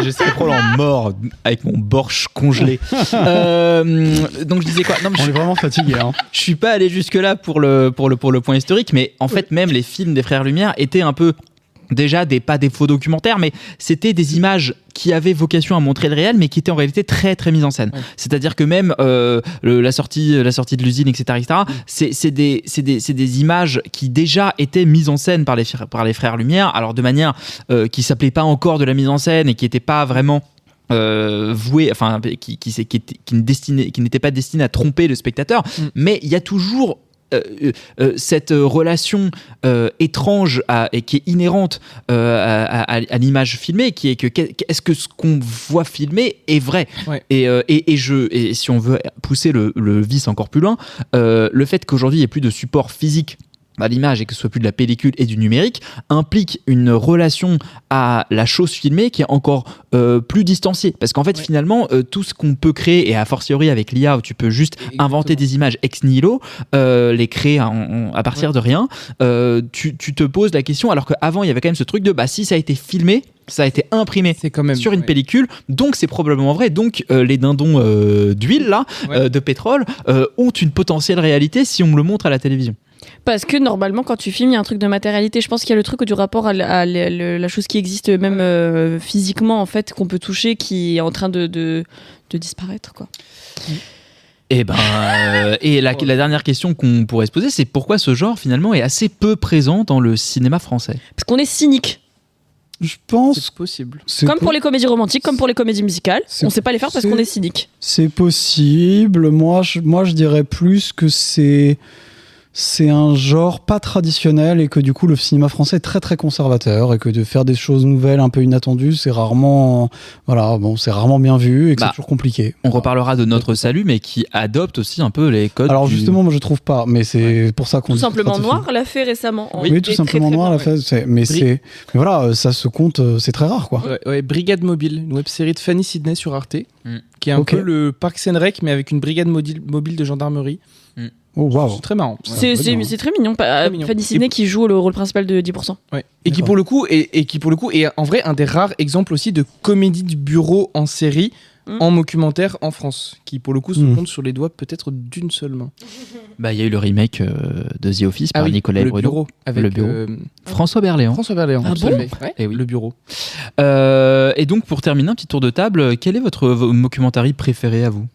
Je serais probablement mort avec mon borsch congelé. Donc je disais quoi? Non, mais on est vraiment fatigué. Hein. Je suis pas allé jusque là pour le point historique, mais en fait même les films des Frères Lumière étaient un peu déjà pas des faux documentaires, mais c'était des images qui avaient vocation à montrer le réel, mais qui étaient en réalité très très mises en scène. Ouais. C'est-à-dire que même la sortie de l'usine, etc., c'est des images qui déjà étaient mises en scène par les Frères Lumière, alors de manière qui s'appelait pas encore de la mise en scène et qui n'était pas vraiment voué, enfin qui n'était pas destiné à tromper le spectateur, mais il y a toujours cette relation étrange et qui est inhérente à l'image filmée, qui est que est-ce que ce qu'on voit filmer est vrai, ouais. Et si on veut pousser le vice encore plus loin, le fait qu'aujourd'hui il n'y ait plus de support physique à l'image et que ce soit plus de la pellicule et du numérique implique une relation à la chose filmée qui est encore plus distanciée, parce qu'en fait finalement tout ce qu'on peut créer, et a fortiori avec l'IA où tu peux juste inventer des images ex nihilo, les créer à partir de rien, tu te poses la question, alors qu'avant il y avait quand même ce truc de si ça a été filmé, ça a été imprimé sur une pellicule, donc c'est probablement vrai, donc les dindons d'huile là, de pétrole ont une potentielle réalité si on me le montre à la télévision. Parce que normalement, quand tu filmes, il y a un truc de matérialité. Je pense qu'il y a le truc du rapport à la chose qui existe même physiquement, en fait, qu'on peut toucher, qui est en train de disparaître, quoi. Et la dernière question qu'on pourrait se poser, c'est pourquoi ce genre finalement est assez peu présent dans le cinéma français. Parce qu'on est cynique. Je pense. C'est possible. Comme pour les comédies romantiques, comme pour les comédies musicales, on sait pas les faire parce qu'on est cynique. C'est possible. Moi, je dirais plus que c'est un genre pas traditionnel, et que du coup le cinéma français est très très conservateur, et que de faire des choses nouvelles un peu inattendues, c'est rarement bien vu, et que c'est toujours compliqué. On reparlera de Notre Salut, mais qui adopte aussi un peu les codes. Alors justement, moi je trouve pas, mais c'est pour ça qu'on Tout simplement Noir l'a fait récemment. Oui, Tout simplement Noir l'a fait, mais voilà, ça se compte, c'est très rare, quoi. Ouais, Brigade Mobile, une web-série de Fanny Sidney sur Arte, qui est un peu le Parks and Rec, mais avec une brigade mobile de gendarmerie. Oh, wow. C'est très marrant. C'est très mignon. Fanny Sidney qui joue le rôle principal de 10%. Ouais. Et qui pour le coup est en vrai un des rares exemples aussi de comédie de bureau en série, en documentaire en France, qui pour le coup se compte sur les doigts peut-être d'une seule main. Il y a eu le remake de The Office par Nicolas Bruno. Le bureau. François Berléand. Ah bon et oui. Le bureau. Et donc pour terminer, un petit tour de table, quel est votre mockumentary préféré à vous?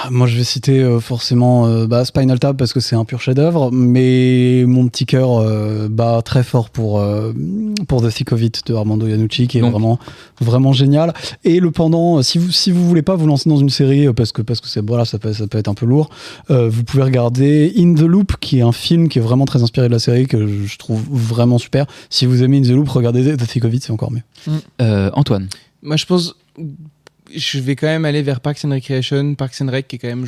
Moi, je vais citer forcément Spinal Tap, parce que c'est un pur chef-d'œuvre, mais mon petit cœur bat très fort pour The Thick of It de Armando Iannucci, qui est vraiment vraiment génial. Et le pendant, si vous voulez pas vous lancer dans une série, parce que ça peut être un peu lourd, vous pouvez regarder In the Loop, qui est un film qui est vraiment très inspiré de la série, que je trouve vraiment super. Si vous aimez In the Loop, regardez The Thick of It, c'est encore mieux. Antoine. Moi, je pense. Je vais quand même aller vers Parks and Recreation, Parks and Rec, qui est quand même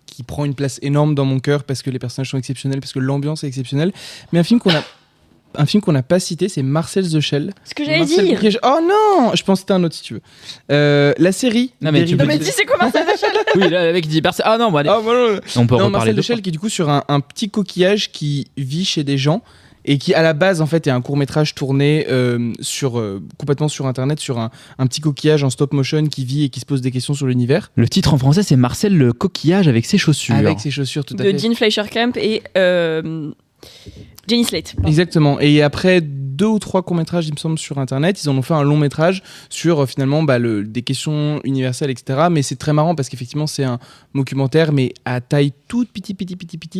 qui prend une place énorme dans mon cœur, parce que les personnages sont exceptionnels, parce que l'ambiance est exceptionnelle. Mais un film qu'on n'a pas cité, c'est Marcel the Shell. Ce que j'allais dire. Oh non, je pense que c'était un autre si tu veux. La série. Non mais dis c'est quoi Marcel the Shell? Oui, là le mec dit ah non, allez. On peut reparler Marcel the Shell, qui est du coup sur un petit coquillage qui vit chez des gens, et qui à la base en fait est un court-métrage tourné complètement sur internet, sur un petit coquillage en stop motion qui vit et qui se pose des questions sur l'univers. Le titre en français, c'est Marcel le coquillage avec ses chaussures. Avec ses chaussures, tout à fait. De Jean Fleischer Camp et Jenny Slate. Exactement. Et après 2 ou 3 courts-métrages, il me semble, sur Internet. Ils en ont fait un long-métrage sur finalement des questions universelles, etc. Mais c'est très marrant parce qu'effectivement, c'est un documentaire, mais à taille toute petit,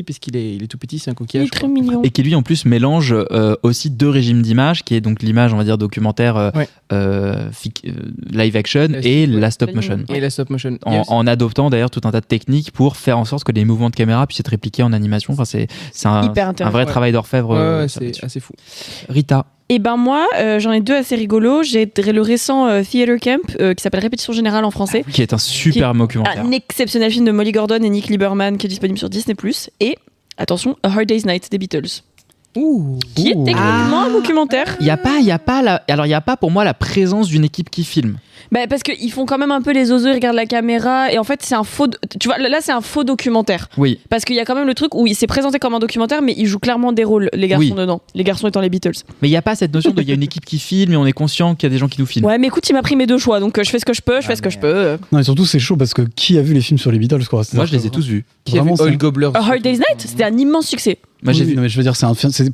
parce qu'il est tout petit, c'est un coquillage. Il est très mignon. Et qui lui en plus mélange aussi 2 régimes d'image, qui est donc l'image, on va dire, documentaire live action et la stop motion. Et la stop motion. En adoptant d'ailleurs tout un tas de techniques pour faire en sorte que les mouvements de caméra puissent être répliqués en animation. Enfin, c'est un vrai travail d'orfèvre. C'est assez fou. Rita. Et ben moi, j'en ai 2 assez rigolos. J'ai le récent Theater Camp qui s'appelle Répétition Générale en français. Qui est un super documentaire. Un exceptionnel film de Molly Gordon et Nick Lieberman qui est disponible sur Disney+. Et, attention, A Hard Day's Night des Beatles. Qui est techniquement un documentaire. Il y a pas pour moi la présence d'une équipe qui filme. Parce qu'ils font quand même un peu les oseux, ils regardent la caméra et en fait c'est un faux. Tu vois, là c'est un faux documentaire. Oui. Parce qu'il y a quand même le truc où il s'est présenté comme un documentaire, mais ils jouent clairement des rôles, les garçons dedans. Les garçons étant les Beatles. Mais il y a pas cette notion de il y a une équipe qui filme et on est conscient qu'il y a des gens qui nous filment. Ouais, mais écoute, il m'a pris mes 2 choix, donc je fais ce que je peux, je peux. Non, et surtout c'est chaud parce que qui a vu les films sur les Beatles quoi. Moi je les ai tous vus. Qui a vu Oil Gobbler? A Hard Day's Night, c'était un immense succès. Moi, j'ai vu. Non, mais je veux dire,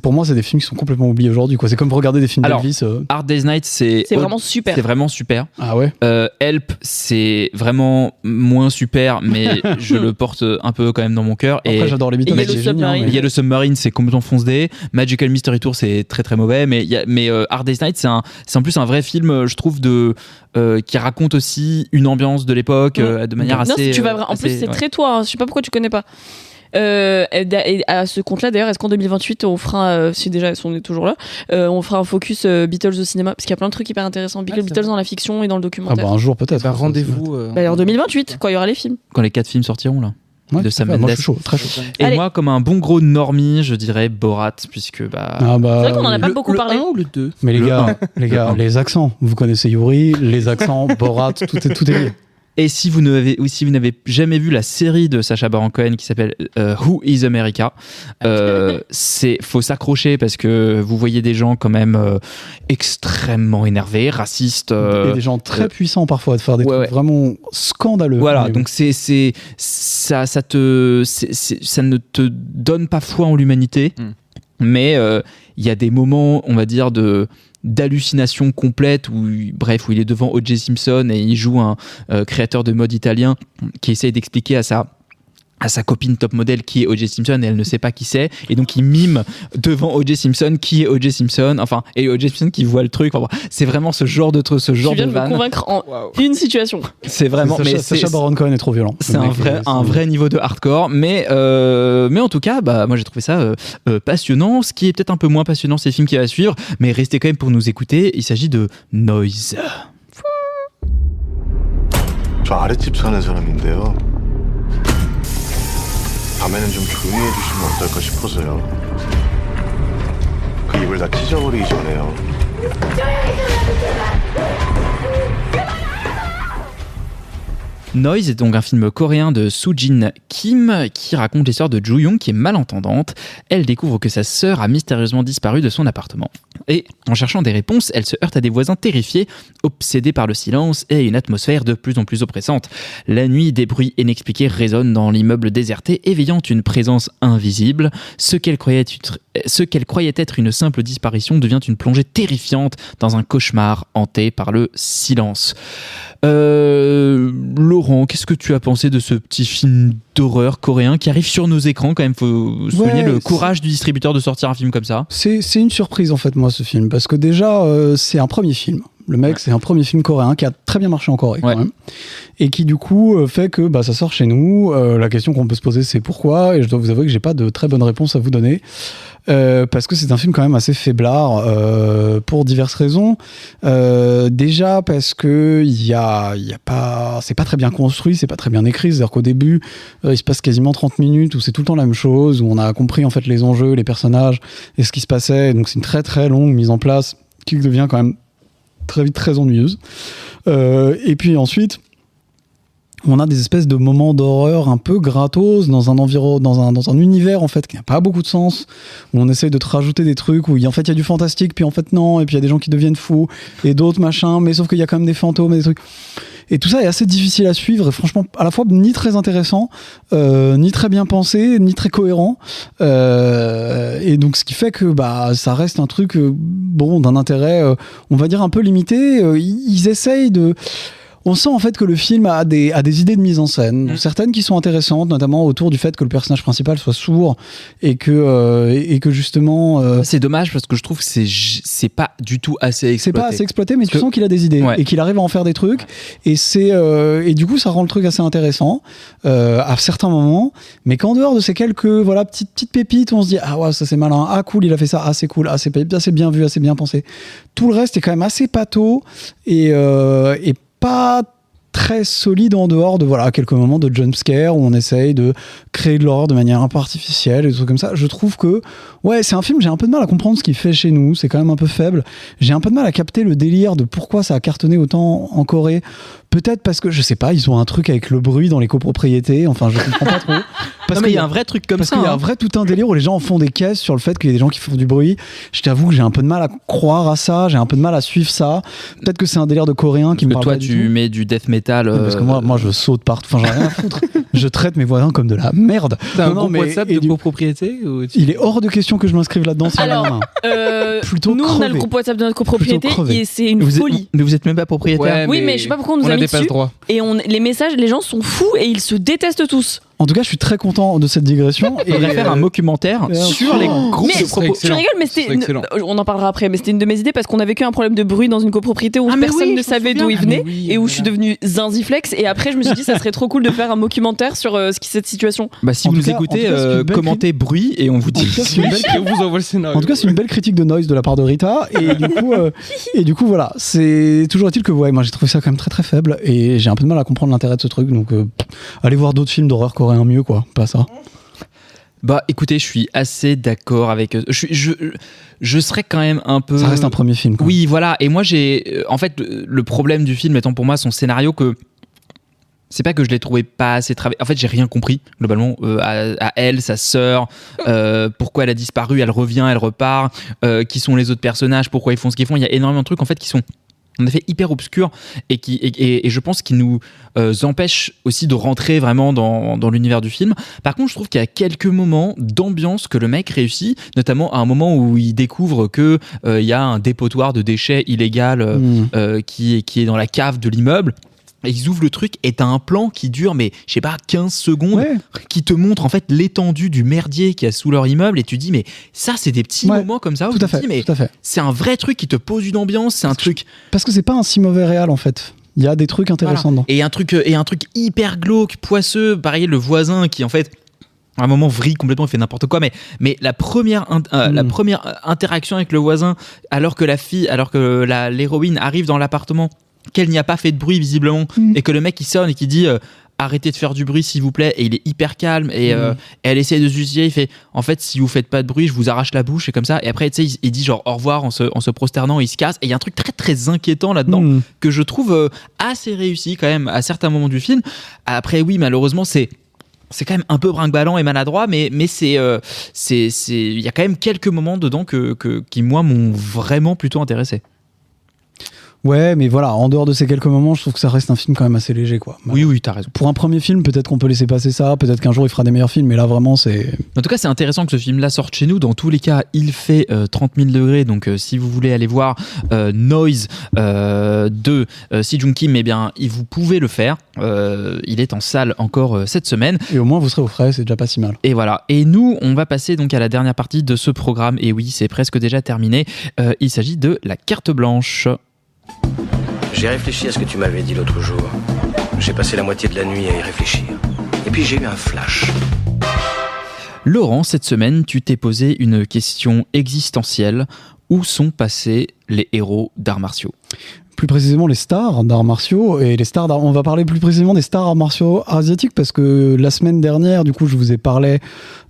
pour moi, c'est des films qui sont complètement oubliés aujourd'hui. Quoi. C'est comme regarder des films d'Elvis. Hard Day's Night, c'est vraiment super. C'est vraiment super. Ah ouais. Help, c'est vraiment moins super, mais je le porte un peu quand même dans mon cœur. Après, j'adore les Beatles. Il y a le Submarine, c'est complètement foncé. Magical Mystery Tour, c'est très très mauvais. Mais Hard Day's Night, c'est en plus un vrai film, je trouve, qui raconte aussi une ambiance de l'époque de manière assez. Non, si tu vas en plus, c'est très toi. Je sais pas pourquoi tu connais pas. Et à ce compte-là, d'ailleurs, est-ce qu'en 2028 on fera, si déjà on est toujours là, on fera un focus Beatles au cinéma, parce qu'il y a plein de trucs hyper intéressants, Beatles dans la fiction et dans le documentaire. Un jour peut-être. Rendez-vous. En 2028, quand il y aura les films. Quand les 4 films sortiront là. Ouais, de Sam Mendes. Mendes. Moi, je suis chaud, très chaud. Et moi, comme un bon gros normie, je dirais Borat, puisque c'est vrai qu'on en a pas beaucoup parlé. Le 1 ou le 2 Mais les gars, les accents. Vous connaissez Yuri, les accents, Borat, tout est lié. Et si vous n'avez jamais vu la série de Sacha Baron Cohen qui s'appelle Who is America, faut s'accrocher parce que vous voyez des gens quand même extrêmement énés, racistes. Et des gens très puissants parfois de faire des trucs vraiment scandaleux. Voilà, donc ça ne te donne pas foi en l'humanité, mais il y a des moments, on va dire, d'hallucination complète où il est devant O.J. Simpson et il joue un créateur de mode italien qui essaye d'expliquer à sa copine top modèle qui est O.J. Simpson et elle ne sait pas qui c'est, et donc il mime devant O.J. Simpson qui est O.J. Simpson, et O.J. Simpson qui voit le truc. C'est vraiment ce genre de vanne. Tu viens de me convaincre en une situation. C'est vraiment. Sacha Baron Cohen est trop violent. C'est un vrai niveau de hardcore, mais en tout cas, moi j'ai trouvé ça passionnant. Ce qui est peut-être un peu moins passionnant, c'est le film qui va suivre, mais restez quand même pour nous écouter. Il s'agit de Noise. 저 아랫집 사는 사람인데요. 밤에는 좀 조용히 해주시면 어떨까 싶어서요. 그 입을 다 찢어버리기 전에요. Noise est donc un film coréen de Soo-jin Kim qui raconte l'histoire de Joo-young qui est malentendante. Elle découvre que sa sœur a mystérieusement disparu de son appartement. Et en cherchant des réponses, elle se heurte à des voisins terrifiés, obsédés par le silence et une atmosphère de plus en plus oppressante. La nuit, des bruits inexpliqués résonnent dans l'immeuble déserté, éveillant une présence invisible. Ce qu'elle croyait être une simple disparition devient une plongée terrifiante dans un cauchemar hanté par le silence. Laurent, qu'est-ce que tu as pensé de ce petit film d'horreur coréen qui arrive sur nos écrans? Quand même, faut souligner le courage du distributeur de sortir un film comme ça. C'est une surprise en fait, moi, ce film, parce que déjà c'est un premier film. Le mec, c'est un premier film coréen qui a très bien marché en Corée quand même, et qui du coup fait que ça sort chez nous. La question qu'on peut se poser, c'est pourquoi, et je dois vous avouer que j'ai pas de très bonne réponse à vous donner. Parce que c'est un film quand même assez faiblard pour diverses raisons. Déjà parce que c'est pas très bien construit, c'est pas très bien écrit. C'est-à-dire qu'au début, il se passe quasiment 30 minutes où c'est tout le temps la même chose, où on a compris en fait les enjeux, les personnages et ce qui se passait. Donc c'est une très très longue mise en place qui devient quand même très vite très ennuyeuse. Et puis ensuite, on a des espèces de moments d'horreur un peu gratos dans un univers en fait qui n'a pas beaucoup de sens, où on essaye de te rajouter des trucs où en fait il y a du fantastique puis en fait non, et puis il y a des gens qui deviennent fous et d'autres machins, mais sauf qu'il y a quand même des fantômes et des trucs. Et tout ça est assez difficile à suivre et franchement à la fois ni très intéressant, ni très bien pensé, ni très cohérent. Et donc ce qui fait que ça reste un truc d'un intérêt, on va dire un peu limité. Ils essayent de... On sent en fait que le film a des idées de mise en scène, certaines qui sont intéressantes, notamment autour du fait que le personnage principal soit sourd et que justement. C'est dommage parce que je trouve que c'est pas du tout assez exploité. C'est pas assez exploité, mais tu sens qu'il a des idées et qu'il arrive à en faire des trucs. Et et du coup ça rend le truc assez intéressant à certains moments. Mais qu'en dehors de ces quelques petites pépites, on se dit ah ouais ça c'est malin, ah cool il a fait ça, ah c'est cool, ah c'est bien vu, assez bien pensé. Tout le reste est quand même assez pâteau et pas très solide en dehors de quelques moments de jumpscare où on essaye de créer de l'horreur de manière un peu artificielle et des trucs comme ça. Je trouve que c'est un film, j'ai un peu de mal à comprendre ce qu'il fait chez nous, c'est quand même un peu faible. J'ai un peu de mal à capter le délire de pourquoi ça a cartonné autant en Corée. Peut-être parce que, je sais pas, ils ont un truc avec le bruit dans les copropriétés, enfin je comprends pas trop. Parce qu'il y a un vrai truc comme ça. Parce qu'il y a un vrai tout un délire où les gens en font des caisses sur le fait qu'il y a des gens qui font du bruit. Je t'avoue que j'ai un peu de mal à croire à ça, j'ai un peu de mal à suivre ça. Peut-être que c'est un délire de coréen qui me parle pas du tout. Toi tu mets du death metal. Parce que moi je saute partout, enfin j'en ai rien à foutre. Je traite mes voisins comme de la merde. T'as un groupe WhatsApp de copropriété Il est hors de question que je m'inscrive là-dedans. Alors, plutôt nous on a le groupe WhatsApp de notre copropriété et c'est une folie. Mais vous êtes même pas propriétaire. Oui, mais je sais pas pourquoi on nous a mis dessus. Et les messages, les gens sont fous et ils se détestent tous. En tout cas, je suis très content de cette digression. Il faudrait faire un documentaire sur les groupes de propos. Tu rigoles, mais on en parlera après, mais c'était une de mes idées parce qu'on a vécu un problème de bruit dans une copropriété où personne ne savait d'où il venait et où je suis devenue zinziflex. Et après, je me suis dit, ça serait trop cool de faire un documentaire sur cette situation. Si vous nous écoutez, commentez bruit et on vous dit. On vous envoie le scénario. En tout cas, c'est une belle critique de Noise de la part de Rita. Et du coup, voilà. C'est toujours est-il que moi j'ai trouvé ça quand même très très faible et j'ai un peu de mal à comprendre l'intérêt de ce truc. Donc, allez voir d'autres films d'horreur coréens mieux, quoi, pas ça. Écoutez, je suis assez d'accord avec. Je serais quand même un peu. Ça reste un premier film. Oui, voilà. Et moi, j'ai. En fait, le problème du film étant pour moi son scénario que. C'est pas que je l'ai trouvé pas assez travaillé. En fait, j'ai rien compris, globalement, à elle, sa sœur, pourquoi elle a disparu, elle revient, elle repart, qui sont les autres personnages, pourquoi ils font ce qu'ils font. Il y a énormément de trucs, en fait, qui sont en effet hyper obscur et je pense qu'il nous empêche aussi de rentrer vraiment dans l'univers du film. Par contre, je trouve qu'il y a quelques moments d'ambiance que le mec réussit, notamment à un moment où il découvre que il y a un dépotoir de déchets illégal qui est dans la cave de l'immeuble. Et ils ouvrent le truc et t'as un plan qui dure, mais je sais pas, 15 secondes, qui te montre en fait l'étendue du merdier qu'il y a sous leur immeuble et tu dis, mais ça, c'est des petits moments comme ça où tout à fait, mais tout à fait. C'est un vrai truc qui te pose une ambiance, c'est un truc. Parce que c'est pas un si mauvais réal en fait. Il y a des trucs intéressants dedans. Et un truc hyper glauque, poisseux, pareil, le voisin qui en fait. À un moment vrille complètement, il fait n'importe quoi, mais la première interaction avec le voisin, alors que l'héroïne arrive dans l'appartement, qu'elle n'y a pas fait de bruit visiblement, et que le mec il sonne et qui dit arrêtez de faire du bruit s'il vous plaît, et il est hyper calme et elle essaie de se justifier, il fait en fait si vous faites pas de bruit je vous arrache la bouche et comme ça, et après tu sais il dit genre au revoir en se prosternant, il se casse, et il y a un truc très très inquiétant là-dedans que je trouve assez réussi quand même à certains moments du film. Après oui, malheureusement c'est quand même un peu brinque-ballant et maladroit, mais il y a quand même quelques moments dedans qui moi m'ont vraiment plutôt intéressé. Ouais, mais voilà, en dehors de ces quelques moments, je trouve que ça reste un film quand même assez léger, quoi. Oui, t'as raison. Pour un premier film, peut-être qu'on peut laisser passer ça, peut-être qu'un jour il fera des meilleurs films, mais là vraiment c'est... En tout cas, c'est intéressant que ce film-là sorte chez nous. Dans tous les cas, il fait 30 000 degrés, donc si vous voulez aller voir Noise de Si Jung Kim, eh bien, vous pouvez le faire. Il est en salle encore cette semaine. Et au moins, vous serez au frais, c'est déjà pas si mal. Et voilà. Et nous, on va passer donc à la dernière partie de ce programme. Et oui, c'est presque déjà terminé. Il s'agit de la carte blanche. J'ai réfléchi à ce que tu m'avais dit l'autre jour. J'ai passé la moitié de la nuit à y réfléchir. Et puis j'ai eu un flash. Laurent, cette semaine, tu t'es posé une question existentielle. Où sont passés les héros d'arts martiaux ? plus précisément les stars d'arts martiaux et on va parler plus précisément des stars martiaux asiatiques parce que la semaine dernière, du coup, je vous ai parlé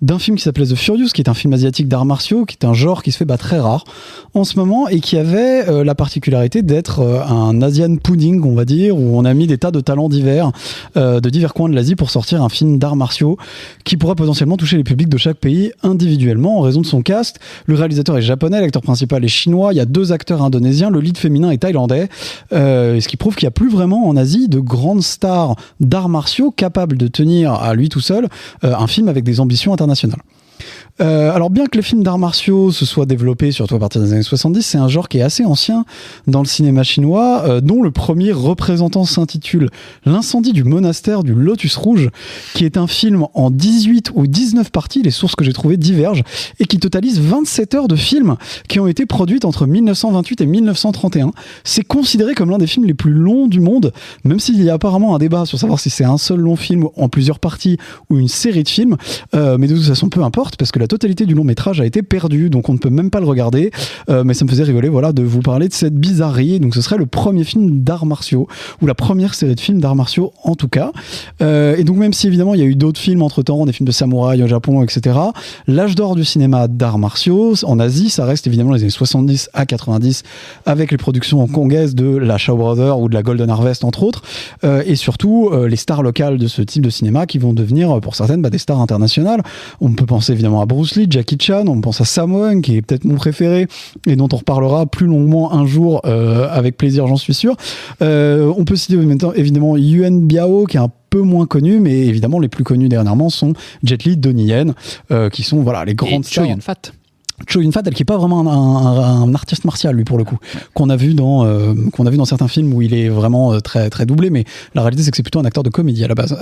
d'un film qui s'appelait The Furious, qui est un film asiatique d'arts martiaux, qui est un genre qui se fait très rare en ce moment et qui avait la particularité d'être un Asian pudding, on va dire, où on a mis des tas de talents divers de divers coins de l'Asie pour sortir un film d'arts martiaux qui pourra potentiellement toucher les publics de chaque pays individuellement en raison de son cast. Le réalisateur est japonais, l'acteur principal est chinois, il y a 2 acteurs indonésiens, le lead féminin est thaïlandais, ce qui prouve qu'il n'y a plus vraiment en Asie de grandes stars d'arts martiaux capables de tenir à lui tout seul un film avec des ambitions internationales. Alors bien que les films d'arts martiaux se soient développés surtout à partir des années 70, c'est un genre qui est assez ancien dans le cinéma chinois, dont le premier représentant s'intitule L'incendie du monastère du Lotus Rouge, qui est un film en 18 ou 19 parties, les sources que j'ai trouvées divergent, et qui totalise 27 heures de films qui ont été produites entre 1928 et 1931. C'est considéré comme l'un des films les plus longs du monde, même s'il y a apparemment un débat sur savoir si c'est un seul long film en plusieurs parties ou une série de films, mais de toute façon peu importe, parce que la totalité du long métrage a été perdue, donc on ne peut même pas le regarder, mais ça me faisait rigoler de vous parler de cette bizarrerie. Donc ce serait le premier film d'arts martiaux, ou la première série de films d'arts martiaux en tout cas, et donc même si évidemment il y a eu d'autres films entre temps, des films de samouraï au Japon, etc., l'âge d'or du cinéma d'arts martiaux en Asie, ça reste évidemment les années 70 à 90 avec les productions hongkongaises de la Shaw Brothers ou de la Golden Harvest entre autres, et surtout les stars locales de ce type de cinéma qui vont devenir pour certaines des stars internationales. On peut penser évidemment à Bruce Lee, Jackie Chan, on pense à Sammo Hung qui est peut-être mon préféré et dont on reparlera plus longuement un jour avec plaisir, j'en suis sûr. On peut citer évidemment Yuen Biao qui est un peu moins connu, mais évidemment les plus connus dernièrement sont Jet Li, Donnie Yen, qui sont les grandes stars. Chow Yun-fat. Chow Yun-fat, elle qui est pas vraiment un artiste martial lui pour le coup, qu'on a vu dans certains films où il est vraiment très très doublé, mais la réalité c'est que c'est plutôt un acteur de comédie à la base.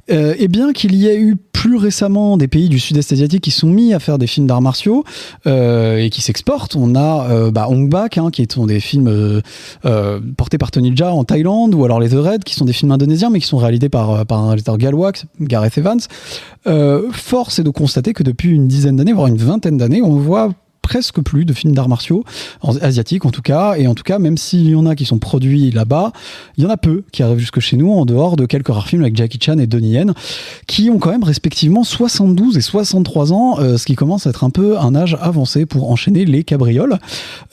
Et bien qu'il y ait eu plus récemment des pays du sud-est asiatique qui sont mis à faire des films d'arts martiaux et qui s'exportent, on a Ong Bak qui sont des films portés par Tony Jaa en Thaïlande, ou alors les The Raid qui sont des films indonésiens mais qui sont réalisés par un réalisateur gallois, Gareth Evans. Force est de constater que depuis une dizaine d'années, voire une vingtaine d'années, on voit presque plus de films d'arts martiaux, asiatiques en tout cas, et en tout cas, même s'il y en a qui sont produits là-bas, il y en a peu qui arrivent jusque chez nous, en dehors de quelques rares films avec Jackie Chan et Donnie Yen, qui ont quand même respectivement 72 et 63 ans, ce qui commence à être un peu un âge avancé pour enchaîner les cabrioles.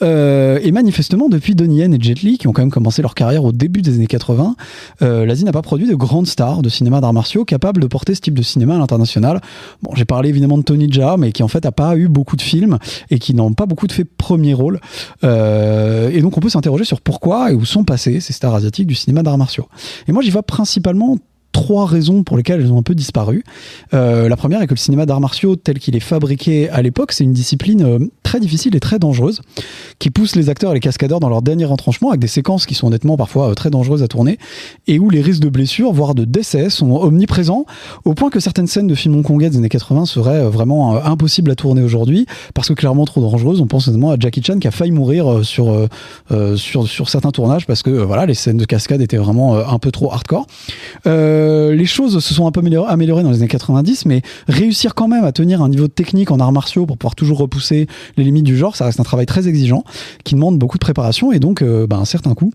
Et manifestement, depuis Donnie Yen et Jet Li, qui ont quand même commencé leur carrière au début des années 80, l'Asie n'a pas produit de grandes stars de cinéma d'arts martiaux capables de porter ce type de cinéma à l'international. Bon, j'ai parlé évidemment de Tony Jaa, mais qui en fait n'a pas eu beaucoup de films et qui n'ont pas beaucoup de fait premier rôle. Et donc on peut s'interroger sur pourquoi et où sont passées ces stars asiatiques du cinéma d'arts martiaux. Et moi j'y vois principalement 3 raisons pour lesquelles elles ont un peu disparu. La première est que le cinéma d'arts martiaux tel qu'il est fabriqué à l'époque, c'est une discipline très difficile et très dangereuse qui pousse les acteurs et les cascadeurs dans leur dernier retranchement avec des séquences qui sont honnêtement parfois très dangereuses à tourner et où les risques de blessures, voire de décès sont omniprésents au point que certaines scènes de films hongkongais des années 80 seraient vraiment impossibles à tourner aujourd'hui parce que clairement trop dangereuses. On pense notamment à Jackie Chan qui a failli mourir sur certains tournages parce que les scènes de cascade étaient vraiment un peu trop hardcore. Les choses se sont un peu améliorées dans les années 90, mais réussir quand même à tenir un niveau de technique en arts martiaux pour pouvoir toujours repousser les limites du genre, ça reste un travail très exigeant qui demande beaucoup de préparation et donc un certain coût.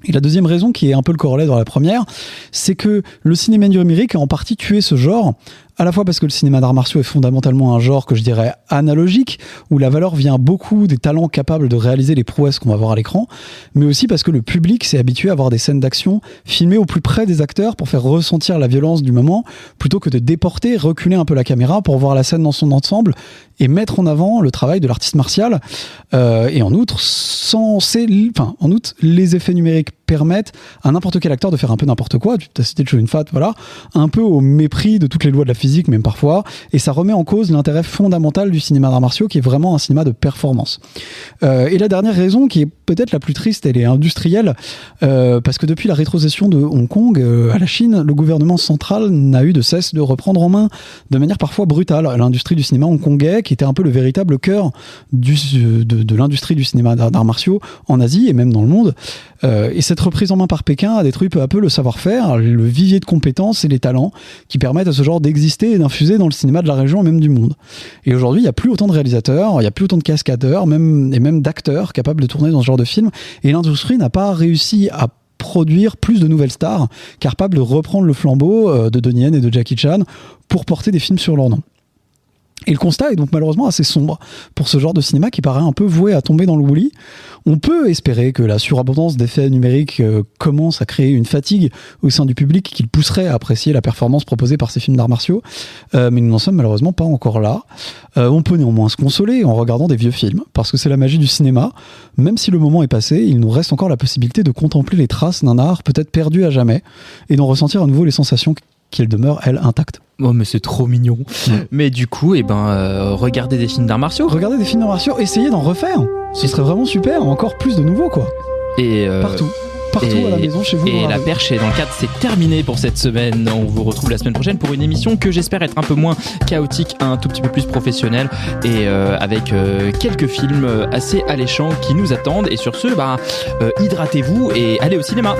Et la deuxième raison, qui est un peu le corollaire de la première, c'est que le cinéma numérique a en partie tué ce genre, à la fois parce que le cinéma d'arts martiaux est fondamentalement un genre que je dirais analogique, où la valeur vient beaucoup des talents capables de réaliser les prouesses qu'on va voir à l'écran, mais aussi parce que le public s'est habitué à voir des scènes d'action filmées au plus près des acteurs pour faire ressentir la violence du moment, plutôt que de déporter, reculer un peu la caméra pour voir la scène dans son ensemble et mettre en avant le travail de l'artiste martial. Et en outre, les effets numériques permettent à n'importe quel acteur de faire un peu n'importe quoi. Tu as cité Chow Yun-fat, un peu au mépris de toutes les lois de la physique, même parfois, et ça remet en cause l'intérêt fondamental du cinéma d'arts martiaux, qui est vraiment un cinéma de performance. Et la dernière raison, qui est peut-être la plus triste, elle est industrielle, parce que depuis la rétrocession de Hong Kong à la Chine, le gouvernement central n'a eu de cesse de reprendre en main, de manière parfois brutale, l'industrie du cinéma hongkongais, qui était un peu le véritable cœur de l'industrie du cinéma d'arts martiaux en Asie et même dans le monde. Et cette reprise en main par Pékin a détruit peu à peu le savoir-faire, le vivier de compétences et les talents qui permettent à ce genre d'exister et d'infuser dans le cinéma de la région et même du monde. Et aujourd'hui, il n'y a plus autant de réalisateurs, il n'y a plus autant de cascadeurs, même d'acteurs capables de tourner dans ce genre de film. Et l'industrie n'a pas réussi à produire plus de nouvelles stars capables de reprendre le flambeau de Donnie Yen et de Jackie Chan pour porter des films sur leur nom. Et le constat est donc malheureusement assez sombre pour ce genre de cinéma qui paraît un peu voué à tomber dans l'oubli. On peut espérer que la surabondance d'effets numériques commence à créer une fatigue au sein du public qui le pousserait à apprécier la performance proposée par ces films d'arts martiaux, mais nous n'en sommes malheureusement pas encore là. On peut néanmoins se consoler en regardant des vieux films, parce que c'est la magie du cinéma. Même si le moment est passé, il nous reste encore la possibilité de contempler les traces d'un art peut-être perdu à jamais, et d'en ressentir à nouveau les sensations qu'elles demeurent, elles, intactes. Oh mais c'est trop mignon. Mais du coup, regardez des films d'arts martiaux. Regardez des films d'arts martiaux, essayez d'en refaire. Ce serait vraiment super, encore plus de nouveaux quoi. Et partout à la maison, chez vous. Et la perche est dans le cadre, c'est terminé pour cette semaine. On vous retrouve la semaine prochaine pour une émission que j'espère être un peu moins chaotique, un tout petit peu plus professionnelle et avec quelques films assez alléchants qui nous attendent. Et sur ce, hydratez-vous et allez au cinéma.